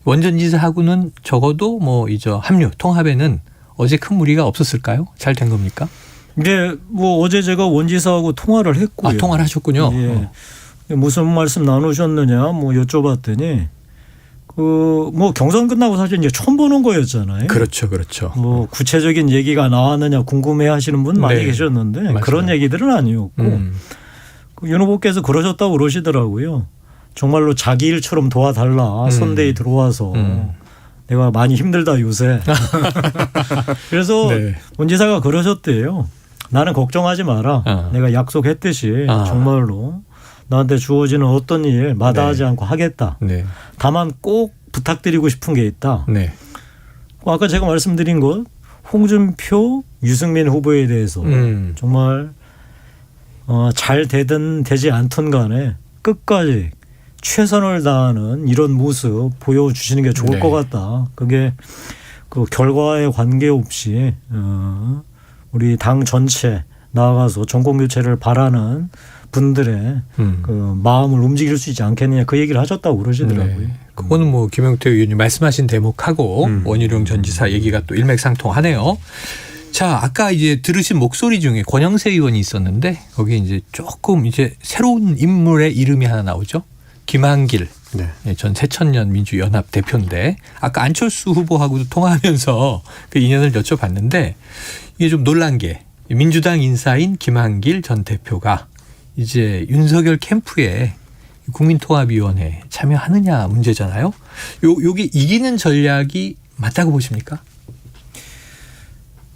원 전 지사하고는 적어도 뭐 이제 합류 통합에는 어제 큰 무리가 없었을까요? 잘 된 겁니까? 네, 뭐 어제 제가 원 지사하고 통화를 했고요. 통화를 하셨군요. 예. 무슨 말씀 나누셨느냐 뭐 여쭤봤더니 그 뭐 경선 끝나고 사실 이제 처음 보는 거였잖아요. 그렇죠. 뭐 구체적인 얘기가 나왔느냐 궁금해하시는 분 많이 계셨는데 맞아요. 그런 얘기들은 아니었고 윤 후보께서 그러셨다고 그러시더라고요. 정말로 자기 일처럼 도와달라. 선대위 들어와서 내가 많이 힘들다 요새. 그래서 원 지사가 그러셨대요. 나는 걱정하지 마라. 내가 약속했듯이 정말로 나한테 주어지는 어떤 일 마다하지 않고 하겠다. 다만 꼭 부탁드리고 싶은 게 있다. 아까 제가 말씀드린 것 홍준표, 유승민 후보에 대해서 정말 잘 되든 되지 않든 간에 끝까지 최선을 다하는 이런 모습 보여주시는 게 좋을 것 같다. 그게 그 결과에 관계없이 우리 당 전체 나아가서 정권교체를 바라는 분들의 그 마음을 움직일 수 있지 않겠느냐 그 얘기를 하셨다고 그러시더라고요. 그거는 뭐 김영태 의원님 말씀하신 대목하고 원희룡 전 지사 얘기가 또 일맥상통하네요. 자, 아까 이제 들으신 목소리 중에 권영세 의원이 있었는데 거기 이제 조금 이제 새로운 인물의 이름이 하나 나오죠. 김한길 전 새천년 민주연합 대표인데 아까 안철수 후보하고도 통화하면서 그 인연을 여쭤봤는데 이게 좀 놀란 게 민주당 인사인 김한길 전 대표가 이제 윤석열 캠프에 국민통합위원회 참여하느냐 문제잖아요. 여기 이기는 전략이 맞다고 보십니까?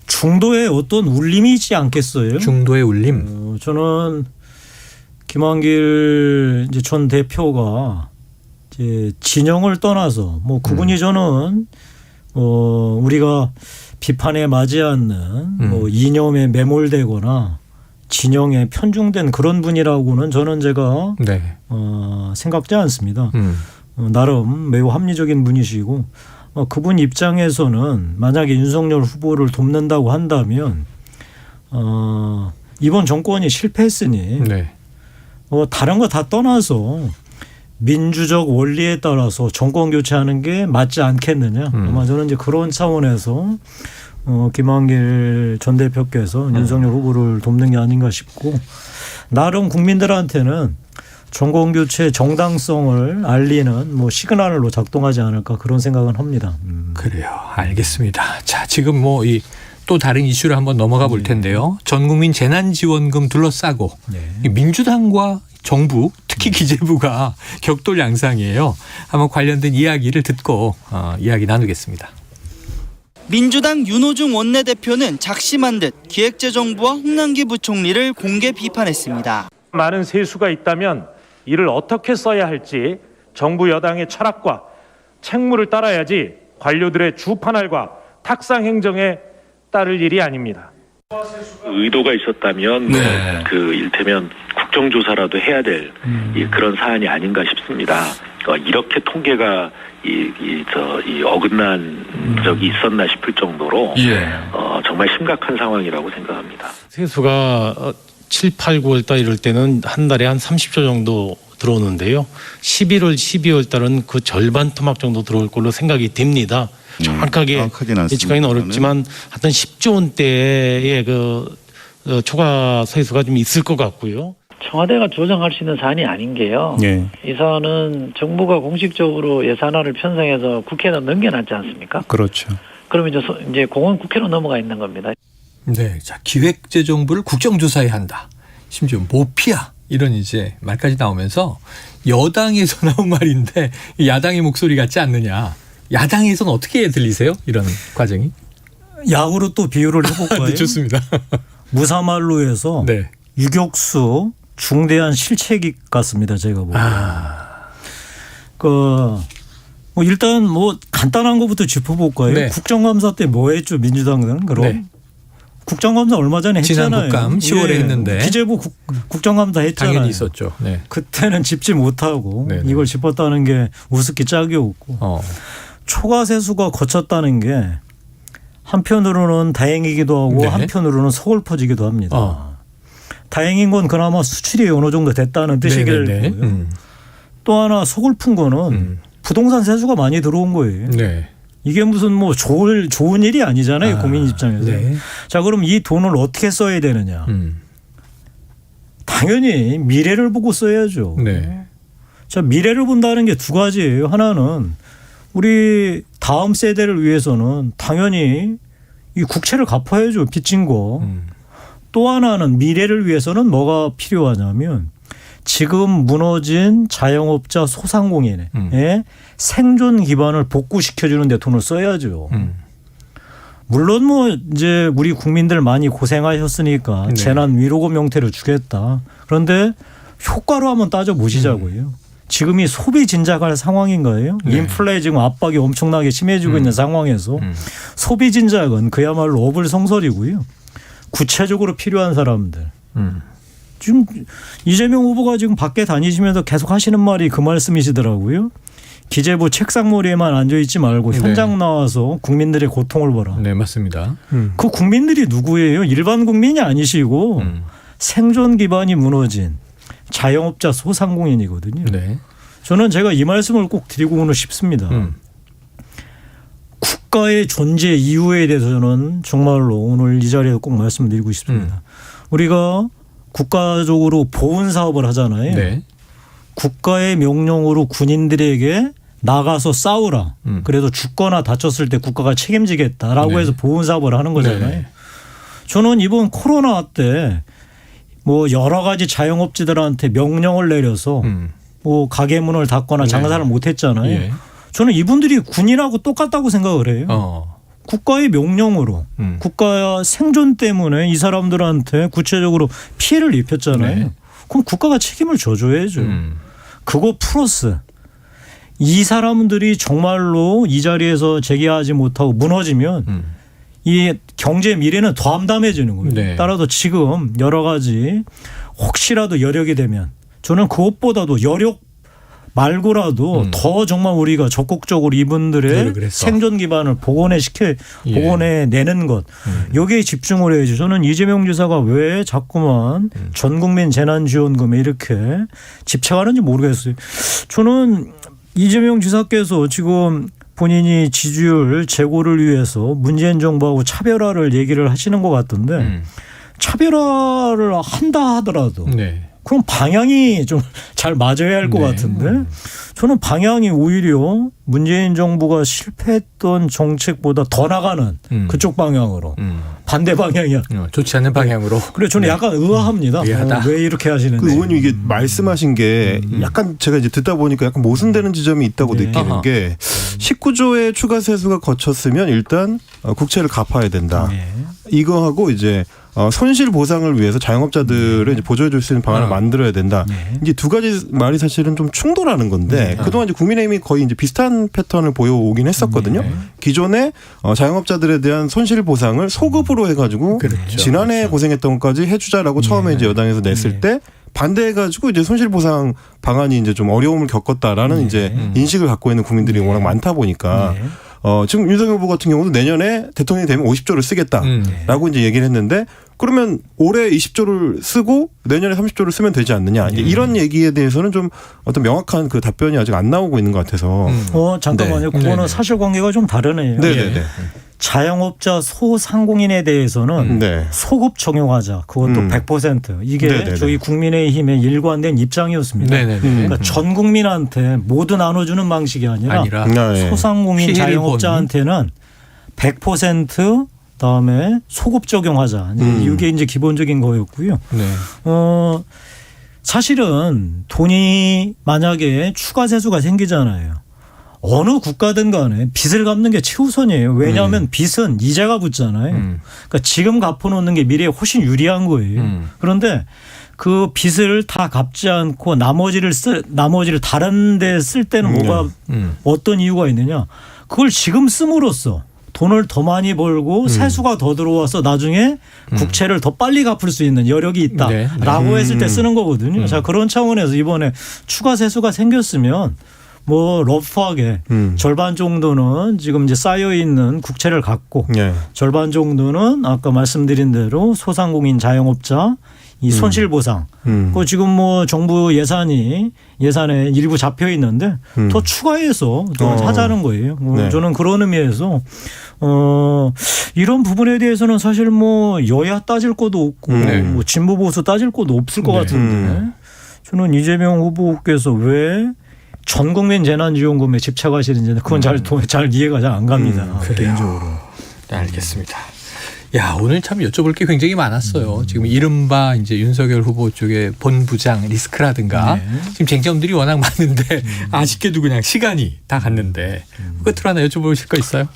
중도에 어떤 울림이 있지 않겠어요? 중도의 울림. 저는 김한길 이제 전 대표가 이제 진영을 떠나서 뭐 그분이 저는 우리가 비판에 맞지 않는 뭐 이념에 매몰되거나 진영에 편중된 그런 분이라고는 저는 제가 생각지 않습니다. 나름 매우 합리적인 분이시고 그분 입장에서는 만약에 윤석열 후보를 돕는다고 한다면 이번 정권이 실패했으니 다른 거 다 떠나서 민주적 원리에 따라서 정권 교체하는 게 맞지 않겠느냐. 아마 저는 이제 그런 차원에서 김한길 전 대표께서 윤석열 후보를 돕는 게 아닌가 싶고 나름 국민들한테는 정권 교체 정당성을 알리는 뭐 시그널로 작동하지 않을까 그런 생각은 합니다. 그래요. 알겠습니다. 자, 지금 뭐 또 다른 이슈를 한번 넘어가 볼 텐데요. 전국민 재난지원금 둘러싸고 민주당과 정부 특히 기재부가 격돌 양상이에요. 한번 관련된 이야기를 듣고 이야기 나누겠습니다. 민주당 윤호중 원내대표는 작심한 듯 기획재정부와 홍남기 부총리를 공개 비판했습니다. 많은 세수가 있다면 이를 어떻게 써야 할지 정부 여당의 철학과 책무를 따라야지 관료들의 주판알과 탁상 행정에 따를 일이 아닙니다. 의도가 있었다면 그 일테면 국정조사라도 해야 될 그런 사안이 아닌가 싶습니다. 이렇게 통계가 어긋난 적이 있었나 싶을 정도로 정말 심각한 상황이라고 생각합니다. 세수가 7, 8, 9월 달 이럴 때는 한 달에 한 30조 정도 들어오는데요. 11월, 12월 달은 그 절반 토막 정도 들어올 걸로 생각이 됩니다. 정확하게 예측하기는 어렵지만 하여튼 10조 원대의 초과 세수가 좀 있을 것 같고요. 청와대가 조정할 수 있는 사안이 아닌 게요. 이 사안은 정부가 공식적으로 예산안을 편성해서 국회에다 넘겨놨지 않습니까? 그렇죠. 그러면 이제 공은 국회로 넘어가 있는 겁니다. 네, 자 기획재정부를 국정조사해야 한다. 심지어 모피아 이런 이제 말까지 나오면서 여당에서 나온 말인데 야당의 목소리 같지 않느냐. 야당에서는 어떻게 들리세요? 이런 과정이? 야구로 또 비유를 해볼까요? 네, 좋습니다. 무사말로에서 유격수 중대한 실책이 같습니다. 제가 보기에. 뭐 일단 뭐 간단한 것부터 짚어볼까요? 국정감사 때 뭐 했죠? 민주당은 그럼? 국정감사 얼마 전에 했잖아요. 지난 국감 10월에 했는데. 기재부 국정감사 했잖아요. 당연히 있었죠. 그때는 짚지 못하고 이걸 짚었다는 게 우습기 짝이 없고 초과 세수가 거쳤다는 게 한편으로는 다행이기도 하고 한편으로는 서글퍼지기도 합니다. 다행인 건 그나마 수출이 어느 정도 됐다는 뜻이겠고요. 또 하나 서글픈 거는 부동산 세수가 많이 들어온 거예요. 이게 무슨 뭐 좋은 일이 아니잖아요. 국민 입장에서. 자, 그럼 이 돈을 어떻게 써야 되느냐. 당연히 미래를 보고 써야죠. 자, 미래를 본다는 게 두 가지예요. 하나는 우리 다음 세대를 위해서는 당연히 이 국채를 갚아야죠. 빚진 거. 또 하나는 미래를 위해서는 뭐가 필요하냐면 지금 무너진 자영업자 소상공인의 생존 기반을 복구시켜주는 데 돈을 써야죠. 물론 뭐 이제 우리 국민들 많이 고생하셨으니까 재난 위로금 형태를 주겠다. 그런데 효과로 한번 따져보시자고요. 지금이 소비 진작할 상황인가요? 인플레 지금 압박이 엄청나게 심해지고 있는 상황에서 소비 진작은 그야말로 어불성설이고요. 구체적으로 필요한 사람들. 지금 이재명 후보가 지금 밖에 다니시면서 계속 하시는 말이 그 말씀이시더라고요. 기재부 책상머리에만 앉아있지 말고 현장 나와서 국민들의 고통을 보라. 네, 맞습니다. 그 국민들이 누구예요? 일반 국민이 아니시고 생존 기반이 무너진 자영업자 소상공인이거든요. 저는 제가 이 말씀을 꼭 드리고는 싶습니다. 국가의 존재 이유에 대해서는 정말로 오늘 이 자리에서 꼭 말씀드리고 싶습니다. 우리가 국가적으로 보훈 사업을 하잖아요. 국가의 명령으로 군인들에게 나가서 싸우라. 그래도 죽거나 다쳤을 때 국가가 책임지겠다라고 해서 보훈 사업을 하는 거잖아요. 저는 이번 코로나 때 뭐 여러 가지 자영업자들한테 명령을 내려서 뭐 가게 문을 닫거나 장사를 못 했잖아요. 저는 이분들이 군인하고 똑같다고 생각을 해요. 국가의 명령으로 국가의 생존 때문에 이 사람들한테 구체적으로 피해를 입혔잖아요. 그럼 국가가 책임을 져줘야죠. 그거 플러스 이 사람들이 정말로 이 자리에서 재기하지 못하고 무너지면 이 경제 미래는 더 암담해지는 거예요. 네. 따라서 지금 여러 가지 혹시라도 여력이 되면 저는 그것보다도 여력 말고라도 더 정말 우리가 적극적으로 이분들의 생존 기반을 복원해내는 것 여기에 집중을 해야지. 저는 이재명 지사가 왜 자꾸만 전국민 재난지원금에 이렇게 집착하는지 모르겠어요. 저는 이재명 지사께서 지금 본인이 지지율 제고를 위해서 문재인 정부하고 차별화를 얘기를 하시는 것 같던데 차별화를 한다 하더라도 그럼 방향이 좀 잘 맞아야 할 것 같은데 저는 방향이 오히려 문재인 정부가 실패했던 정책보다 더 나가는 그쪽 방향으로 반대 방향이야. 좋지 않는 방향으로. 그래 저는 약간 의아합니다. 왜 이렇게 하시는지. 그 의원님 이게 말씀하신 게 약간 제가 이제 듣다 보니까 약간 모순되는 지점이 있다고 느끼는 게 19조의 추가 세수가 거쳤으면 일단 국채를 갚아야 된다. 이거하고 이제 손실 보상을 위해서 자영업자들을 이제 보조해줄 수 있는 방안을 만들어야 된다. 이제 두 가지 말이 사실은 좀 충돌하는 건데 그동안 이제 국민의힘이 거의 이제 비슷한 패턴을 보여오긴 했었거든요. 기존에 자영업자들에 대한 손실 보상을 소급으로 해가지고 지난해 고생했던 것까지 해주자라고 처음에 이제 여당에서 냈을 때 반대해가지고 이제 손실보상 방안이 이제 좀 어려움을 겪었다라는 이제 인식을 갖고 있는 국민들이 워낙 많다 보니까 지금 윤석열 후보 같은 경우도 내년에 대통령이 되면 50조를 쓰겠다라고 이제 얘기를 했는데 그러면 올해 20조를 쓰고 내년에 30조를 쓰면 되지 않느냐. 이런 얘기에 대해서는 좀 어떤 명확한 그 답변이 아직 안 나오고 있는 것 같아서. 잠깐만요. 그거는 사실관계가 좀 다르네요. 네네네. 자영업자 소상공인에 대해서는 소급 적용하자. 그것도 100%. 이게 저희 국민의힘의 일관된 입장이었습니다. 그러니까 전 국민한테 모두 나눠주는 방식이 아니라 소상공인 자영업자한테는 100% 그다음에 소급 적용하자. 이게 이제 기본적인 거였고요. 사실은 돈이 만약에 추가 세수가 생기잖아요. 어느 국가든 간에 빚을 갚는 게 최우선이에요. 왜냐하면 빚은 이자가 붙잖아요. 그러니까 지금 갚아놓는 게 미래에 훨씬 유리한 거예요. 그런데 그 빚을 다 갚지 않고 나머지를 다른 데 쓸 때는 뭐가 어떤 이유가 있느냐. 그걸 지금 씀으로써 돈을 더 많이 벌고 세수가 더 들어와서 나중에 국채를 더 빨리 갚을 수 있는 여력이 있다라고 했을 때 쓰는 거거든요. 자, 그런 차원에서 이번에 추가 세수가 생겼으면 뭐 러프하게 절반 정도는 지금 이제 쌓여 있는 국채를 갖고 절반 정도는 아까 말씀드린 대로 소상공인 자영업자 이 손실 보상. 그 지금 뭐 정부 예산에 일부 잡혀 있는데 더 추가해서 또 하자는 거예요. 저는 그런 의미에서 이런 부분에 대해서는 사실 뭐 여야 따질 것도 없고 뭐 진보 보수 따질 것도 없을 것 같은데 저는 이재명 후보께서 왜 전 국민 재난지원금에 집착하시는지는 그건 잘 이해가 잘 안 갑니다. 개인적으로. 네, 알겠습니다. 야, 오늘 참 여쭤볼 게 굉장히 많았어요. 지금 이른바 이제 윤석열 후보 쪽의 본부장 리스크라든가 지금 쟁점들이 워낙 많은데 아쉽게도 그냥 시간이 다 갔는데 끝으로 하나 여쭤보실 거 있어요?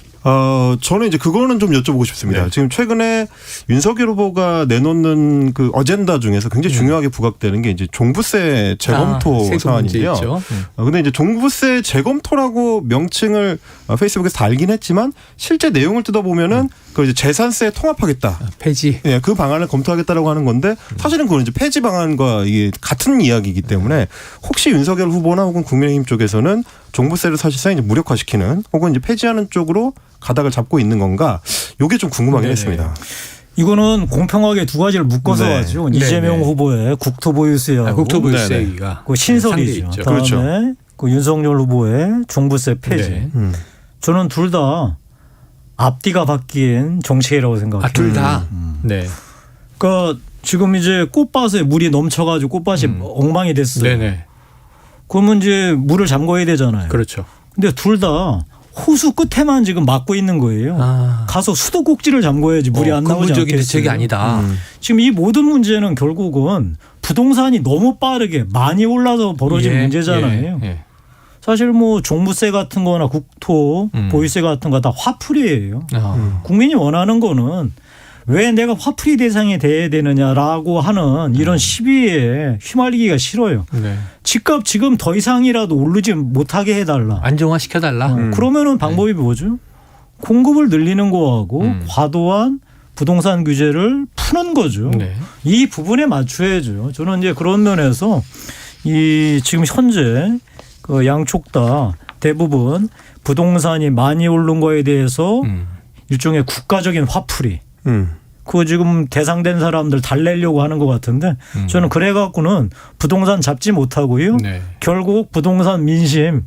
저는 이제 그거는 좀 여쭤보고 싶습니다. 지금 최근에 윤석열 후보가 내놓는 그 어젠다 중에서 굉장히 중요하게 부각되는 게 이제 종부세 재검토 사안인데요. 근데 이제 종부세 재검토라고 명칭을 페이스북에서 달긴 했지만 실제 내용을 뜯어보면은 그 이제 재산세 통합하겠다. 폐지. 예, 그 방안을 검토하겠다라고 하는 건데 사실은 그건 이제 폐지 방안과 이게 같은 이야기이기 때문에 혹시 윤석열 후보나 혹은 국민의힘 쪽에서는 종부세를 사실상 이제 무력화시키는 혹은 이제 폐지하는 쪽으로 가닥을 잡고 있는 건가? 이게 좀 궁금하긴 했습니다. 이거는 공평하게 두 가지를 묶어서 하죠. 이재명 후보의 국토보유세하고 국토보유세가 그 신설이죠. 그다음에 그 윤석열 후보의 종부세 폐지. 저는 둘 다 앞뒤가 바뀐 정책이라고 생각해요. 둘 다. 네. 그러니까 지금 이제 꽃밭에 물이 넘쳐가지고 꽃밭이 엉망이 됐어요. 네네. 그러면 이제 물을 잠궈야 되잖아요. 그렇죠. 근데 둘 다 호수 끝에만 지금 막고 있는 거예요. 가서 수도꼭지를 잠궈야지 물이 안 나오지 않겠어요. 대책이 아니다. 지금 이 모든 문제는 결국은 부동산이 너무 빠르게 많이 올라서 벌어진 문제잖아요. 사실 뭐 종부세 같은 거나 국토 보유세 같은 거 다 화풀이에요. 국민이 원하는 거는 왜 내가 화풀이 대상이 돼야 되느냐라고 하는 이런 시비에 휘말리기가 싫어요. 네. 집값 지금 더 이상이라도 오르지 못하게 해달라. 안정화시켜달라. 그러면은 방법이 뭐죠? 공급을 늘리는 거하고 과도한 부동산 규제를 푸는 거죠. 네. 이 부분에 맞춰야죠. 저는 이제 그런 면에서 이 지금 현재 그 양쪽 다 대부분 부동산이 많이 오른 거에 대해서 일종의 국가적인 화풀이. 그거 지금 대상된 사람들 달래려고 하는 것 같은데 저는 그래갖고는 부동산 잡지 못하고요. 네. 결국 부동산 민심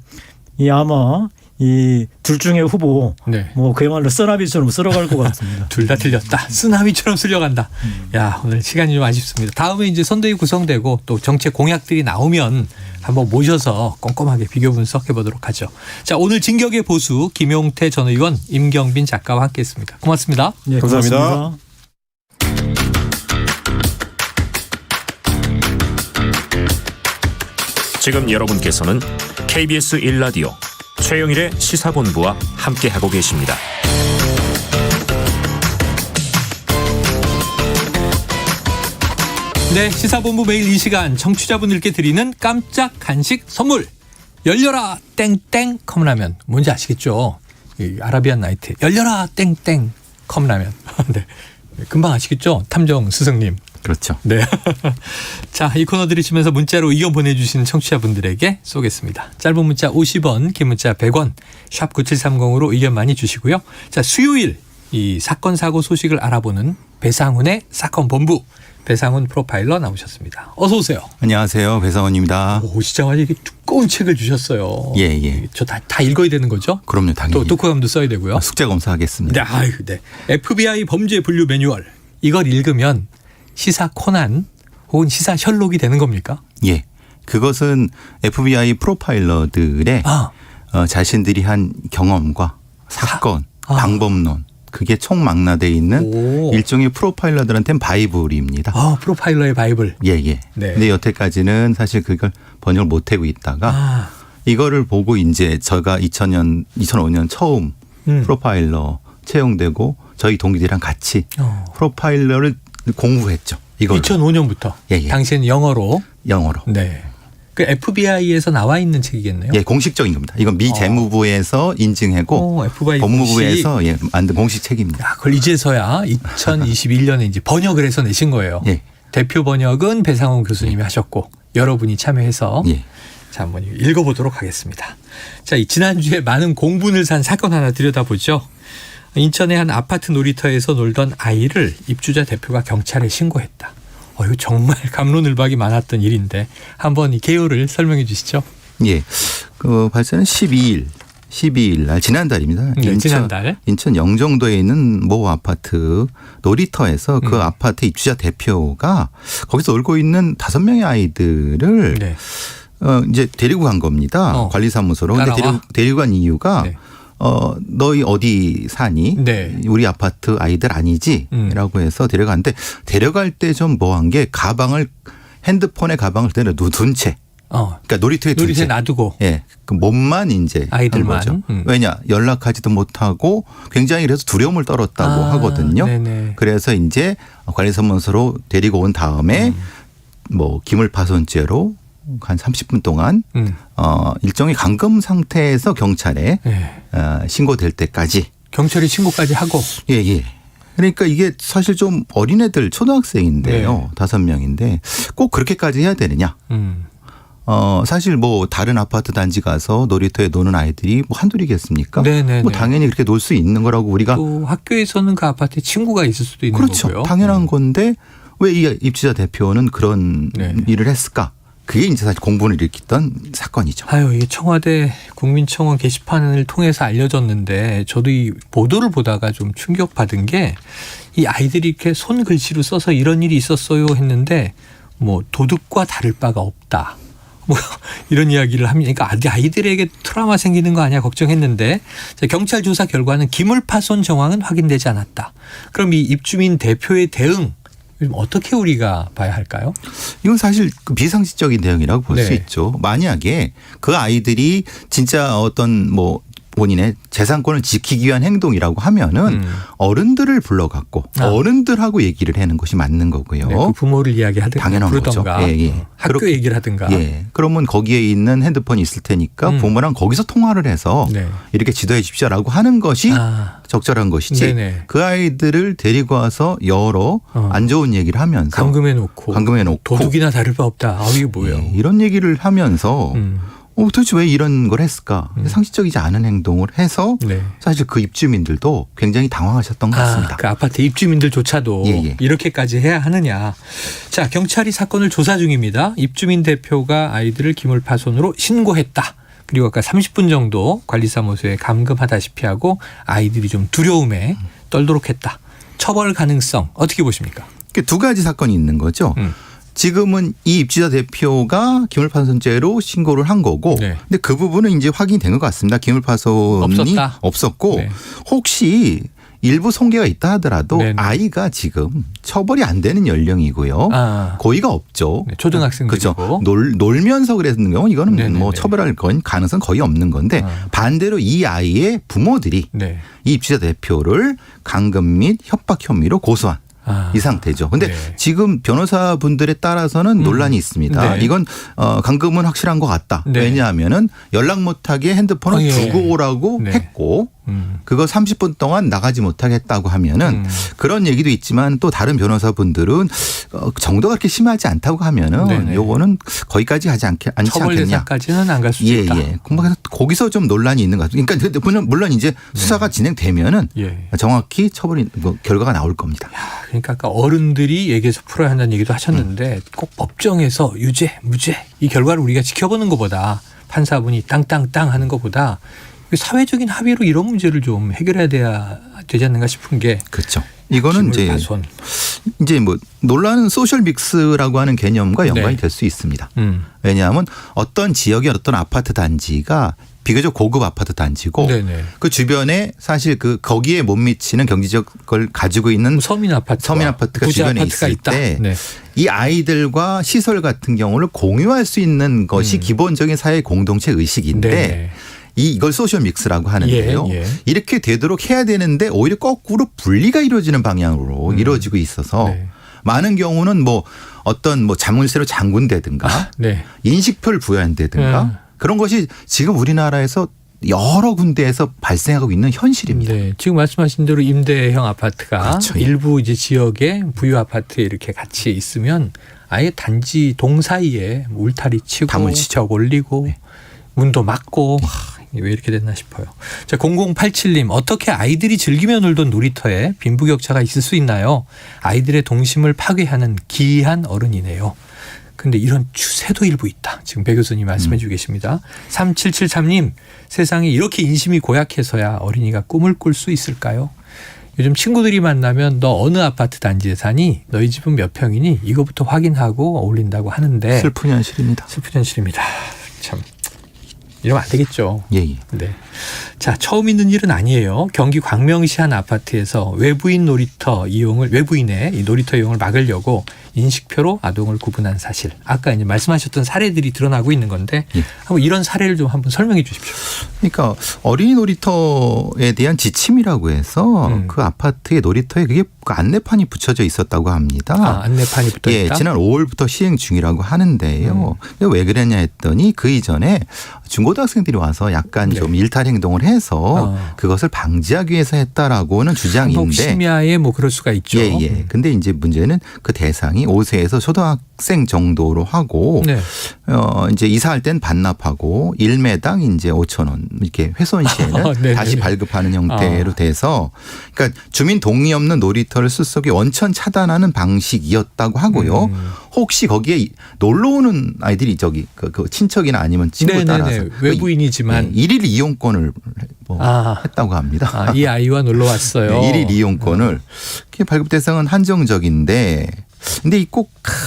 이 아마 이 둘 중에 후보 네. 뭐 그야말로 쓰나미처럼 쓸어갈 것 같습니다. 둘 다 틀렸다. 쓰나미처럼 쓸려간다. 야, 오늘 시간이 좀 아쉽습니다. 다음에 이제 선대위 구성되고 또 정책 공약들이 나오면 한번 모셔서 꼼꼼하게 비교 분석해 보도록 하죠. 자, 오늘 진격의 보수 김용태 전 의원, 임경빈 작가와 함께했습니다. 고맙습니다. 네, 감사합니다. 고맙습니다. 지금 여러분께서는 KBS 1라디오 최영일의 시사본부와 함께하고 계십니다. 네, 시사본부 매일 이 시간 청취자분들께 드리는 깜짝 간식 선물. 열려라 땡땡 컵라면. 뭔지 아시겠죠? 이 아라비안 나이트. 열려라 땡땡 컵라면. 네, 금방 아시겠죠? 탐정 스승님. 그렇죠. 네. 자, 이 코너 들으시면서 문자로 의견 보내주시는 청취자분들에게 쏘겠습니다. 짧은 문자 50원, 긴 문자 100원, 샵 9730으로 의견 많이 주시고요. 자, 수요일 이 사건 사고 소식을 알아보는 배상훈의 사건 본부. 배상훈 프로파일러 나오셨습니다. 어서 오세요. 안녕하세요. 배상훈입니다. 오시자마자 이렇게 두꺼운 책을 주셨어요. 예. 저 다 읽어야 되는 거죠? 그럼요, 당연히. 또 독후감도 써야 되고요. 숙제 검사하겠습니다. 네. FBI 범죄 분류 매뉴얼. 이걸 읽으면 시사 코난 혹은 시사 셜록이 되는 겁니까? 예. 그것은 FBI 프로파일러들의 자신들이 한 경험과 사건, 방법론 그게 총망라되어 있는 일종의 프로파일러들한테는 바이블입니다. 프로파일러의 바이블. 예. 네. 근데 여태까지는 사실 그걸 번역을 못하고 있다가 이거를 보고 이제 제가 2005년 처음 프로파일러 채용되고 저희 동기들이랑 같이 프로파일러를 공부했죠. 이걸 2005년부터. 예. 당시에는 영어로. 네. 그 FBI에서 나와 있는 책이겠네요. 예, 공식적인 겁니다. 이건 미 재무부에서 인증하고 FBI 법무부에서 만든 공식 책입니다. 그걸 이제서야 2021년에 이제 번역을 해서 내신 거예요. 예. 대표 번역은 배상훈 교수님이 하셨고 여러분이 참여해서 자, 한번 읽어보도록 하겠습니다. 자, 지난주에 많은 공분을 산 사건 하나 들여다보죠. 인천의 한 아파트 놀이터에서 놀던 아이를 입주자 대표가 경찰에 신고했다. 이거 정말 감론을박이 많았던 일인데 한번 이 개요를 설명해 주시죠. 예, 그 발생은 12일 날 지난달입니다. 네, 지난달. 인천 영종도에 있는 모 아파트 놀이터에서 그 아파트 입주자 대표가 거기서 놀고 있는 5명의 아이들을 이제 데리고 간 겁니다. 관리사무소로. 근데 데리고 간 이유가 너희 어디 사니? 우리 아파트 아이들 아니지? 라고 해서 데려갔는데 데려갈 때 좀 뭐한 게 핸드폰에 가방을 둔 채. 그러니까 놀이터에 놔두고. 예. 그 몸만 이제 아이들만. 한 거죠. 왜냐? 연락하지도 못하고 굉장히 그래서 두려움을 떨었다고 하거든요. 네네. 그래서 이제 관리사무소로 데리고 온 다음에 뭐 기물파손죄로 한 30분 동안 일종의 감금 상태에서 경찰에 신고될 때까지. 경찰이 신고까지 하고. 예. 그러니까 이게 사실 좀 어린애들 초등학생인데요. 5명인데 꼭 그렇게까지 해야 되느냐. 사실 뭐 다른 아파트 단지 가서 놀이터에 노는 아이들이 뭐 한둘이겠습니까? 뭐 당연히 그렇게 놀 수 있는 거라고 우리가. 또 학교에서는 그 아파트에 친구가 있을 수도 있는 그렇죠. 거고요. 당연한 건데 왜 이 입주자 대표는 그런 일을 했을까? 그게 이제 사실 공분을 일으켰던 사건이죠. 이게 청와대 국민청원 게시판을 통해서 알려졌는데 저도 이 보도를 보다가 좀 충격받은 게 이 아이들이 이렇게 손글씨로 써서 이런 일이 있었어요 했는데 뭐 도둑과 다를 바가 없다. 뭐 이런 이야기를 합니다. 그러니까 아이들에게 트라우마 생기는 거 아니야 걱정했는데 경찰 조사 결과는 기물파손 정황은 확인되지 않았다. 그럼 이 입주민 대표의 대응 어떻게 우리가 봐야 할까요? 이건 사실 비상식적인 대응이라고 볼 수 있죠. 만약에 그 아이들이 진짜 어떤 뭐 본인의 재산권을 지키기 위한 행동이라고 하면은 어른들을 불러갖고 어른들하고 얘기를 하는 것이 맞는 거고요. 네, 그 부모를 이야기하든가 당연한 부르던가 거죠. 예, 예. 학교 얘기를 하든가. 예. 그러면 거기에 있는 핸드폰이 있을 테니까 부모랑 거기서 통화를 해서 네. 이렇게 지도해 주십시오라고 하는 것이 적절한 것이지 네네. 그 아이들을 데리고 와서 여러 안 좋은 얘기를 하면서 감금해 놓고 도둑이나 다를 바 없다. 아, 이게 뭐예요? 예, 이런 얘기를 하면서 도대체 왜 이런 걸 했을까? 상식적이지 않은 행동을 해서 사실 그 입주민들도 굉장히 당황하셨던 것 같습니다. 그 아파트 입주민들조차도 이렇게까지 해야 하느냐. 자, 경찰이 사건을 조사 중입니다. 입주민 대표가 아이들을 기물파손으로 신고했다. 그리고 아까 30분 정도 관리사무소에 감금하다시피 하고 아이들이 좀 두려움에 떨도록 했다. 처벌 가능성 어떻게 보십니까? 두 가지 사건이 있는 거죠. 지금은 이 입주자 대표가 기물파손죄로 신고를 한 거고, 근데 그 부분은 이제 확인이 된 것 같습니다. 기물파손이 없었고, 혹시 일부 손괴가 있다 하더라도 아이가 지금 처벌이 안 되는 연령이고요. 고의가 없죠. 초등학생들이고. 그렇죠. 놀면서 그랬는 경우는 이거는 뭐 처벌할 가능성은 거의 없는 건데 반대로 이 아이의 부모들이 이 입주자 대표를 감금 및 협박 혐의로 고소한 이 상태죠. 근데 지금 변호사분들에 따라서는 논란이 있습니다. 이건 감금은 확실한 것 같다. 왜냐하면은 연락 못하게 핸드폰을 두고 오라고 했고 그거 30분 동안 나가지 못하게 했다고 하면은 그런 얘기도 있지만 또 다른 변호사분들은 정도가 그렇게 심하지 않다고 하면은 요거는 거기까지 가지 않지 않겠냐. 처벌 대상까지는 안 갈 수 있다. 예. 거기서 좀 논란이 있는 것 같아요. 그러니까 물론 이제 수사가 진행되면은 정확히 처벌이 결과가 나올 겁니다. 그러니까 아까 어른들이 얘기해서 풀어야 한다는 얘기도 하셨는데 꼭 법정에서 유죄, 무죄 이 결과를 우리가 지켜보는 것보다 판사분이 땅땅땅 하는 것보다 사회적인 합의로 이런 문제를 좀 해결해야 되지 않는가 싶은 게 그렇죠. 이거는 이제 뭐 논란은 소셜 믹스라고 하는 개념과 연관이 될 수 있습니다. 왜냐하면 어떤 지역의 어떤 아파트 단지가 비교적 고급 아파트 단지고 그 주변에 사실 거기에 못 미치는 경제적 걸 가지고 있는 서민 아파트가 주변에 있을 때 이 아이들과 시설 같은 경우를 공유할 수 있는 것이 기본적인 사회 공동체 의식인데 이걸 소셜 믹스라고 하는데요. 이렇게 되도록 해야 되는데 오히려 거꾸로 분리가 이루어지는 방향으로 이루어지고 있어서 많은 경우는 뭐 어떤 자물쇠로 잠근다든가 인식표를 부여한다든가 그런 것이 지금 우리나라에서 여러 군데에서 발생하고 있는 현실입니다. 지금 말씀하신 대로 임대형 아파트가 일부 이제 지역에 부유 아파트에 이렇게 같이 있으면 아예 단지 동 사이에 울타리 치고 적 올리고 문도 막고 왜 이렇게 됐나 싶어요. 자, 0087님 어떻게 아이들이 즐기며 놀던 놀이터에 빈부격차가 있을 수 있나요? 아이들의 동심을 파괴하는 기이한 어른이네요. 근데 이런 추세도 일부 있다. 지금 배 교수님 말씀해 주고 계십니다. 3773님 세상에 이렇게 인심이 고약해서야 어린이가 꿈을 꿀 수 있을까요? 요즘 친구들이 만나면 너 어느 아파트 단지에 사니? 너희 집은 몇 평이니? 이거부터 확인하고 어울린다고 하는데 슬픈 현실입니다. 슬픈 현실입니다. 참. 이러면 안 되겠죠. 네. 자, 처음 있는 일은 아니에요. 경기 광명시 한 아파트에서 외부인의 이 놀이터 이용을 막으려고 인식표로 아동을 구분한 사실. 아까 이제 말씀하셨던 사례들이 드러나고 있는 건데 한번 이런 사례를 좀 한번 설명해 주십시오. 그러니까 어린이 놀이터에 대한 지침이라고 해서 그 아파트의 놀이터에 그게 안내판이 붙여져 있었다고 합니다. 안내판이 붙어 있다? 지난 5월부터 시행 중이라고 하는데요. 왜 그랬냐 했더니 그 이전에 중고등학생들이 와서 약간 좀 일탈 행동을 해서 그것을 방지하기 위해서 했다라고는 주장인데. 심야에 뭐 그럴 수가 있죠. 근데 이제 문제는 그 대상이 5세에서 초등학생 정도로 하고 이제 이사할 땐 반납하고 1매당 이제 5,000원 이렇게 훼손 시에는 다시 발급하는 형태로 돼서 그러니까 주민 동의 없는 놀이터를 숲속에 원천 차단하는 방식이었다고 하고요. 혹시 거기에 놀러 오는 아이들이 그 친척이나 아니면 친구 따라서 외부인이지만 1일 이용권을 했다고 합니다. 이 아이와 놀러 왔어요. 1일 이용권을 발급 대상은 한정적인데 근데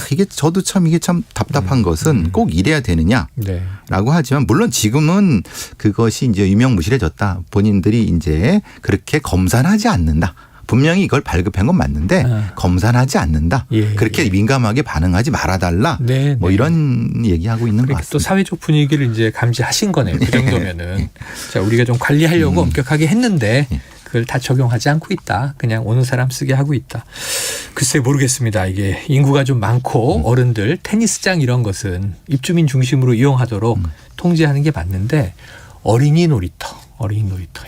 이게 저도 이게 참 답답한 것은 꼭 이래야 되느냐라고 하지만 물론 지금은 그것이 이제 유명무실해졌다. 본인들이 이제 그렇게 검사하지 않는다. 분명히 이걸 발급한 건 맞는데 검사는 하지 않는다. 그렇게 민감하게 반응하지 말아달라. 뭐 이런 얘기하고 있는 것 같습니다. 또 사회적 분위기를 이제 감지하신 거네요. 그 정도면은 자 우리가 좀 관리하려고 엄격하게 했는데 그걸 다 적용하지 않고 있다. 그냥 오는 사람 쓰게 하고 있다. 글쎄 모르겠습니다. 이게 인구가 좀 많고 어른들 테니스장 이런 것은 입주민 중심으로 이용하도록 통제하는 게 맞는데 어린이 놀이터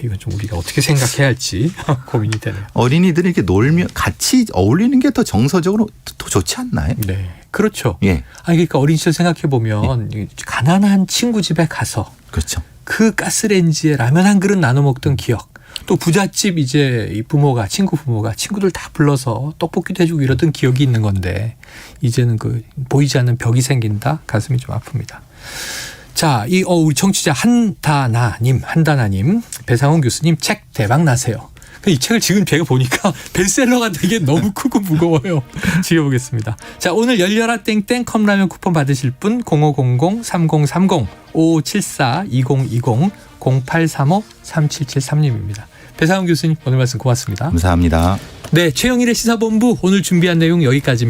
이건 좀 우리가 어떻게 생각해야 할지 고민이 되네요. 어린이들이 이렇게 놀며 같이 어울리는 게 더 정서적으로 더 좋지 않나요? 네, 그렇죠. 예. 그러니까 어린 시절 생각해 보면 가난한 친구 집에 가서 그렇죠. 그 가스레인지에 라면 한 그릇 나눠 먹던 기억. 또 부잣집 이제 이 부모가 친구 부모가 친구들 다 불러서 떡볶이도 해주고 이러던 기억이 있는 건데 이제는 그 보이지 않는 벽이 생긴다. 가슴이 좀 아픕니다. 자, 우리 청취자 한다나님, 배상훈 교수님 책 대박 나세요. 이 책을 지금 제가 보니까 베스트셀러가 되게 너무 크고 무거워요. 지어보겠습니다. 자, 오늘 열려라 땡땡 컵라면 쿠폰 받으실 분 0500-3030 5574-2020 0835-3773님입니다. 배상훈 교수님 오늘 말씀 고맙습니다. 감사합니다. 네, 최영일의 시사본부 오늘 준비한 내용 여기까지입니다.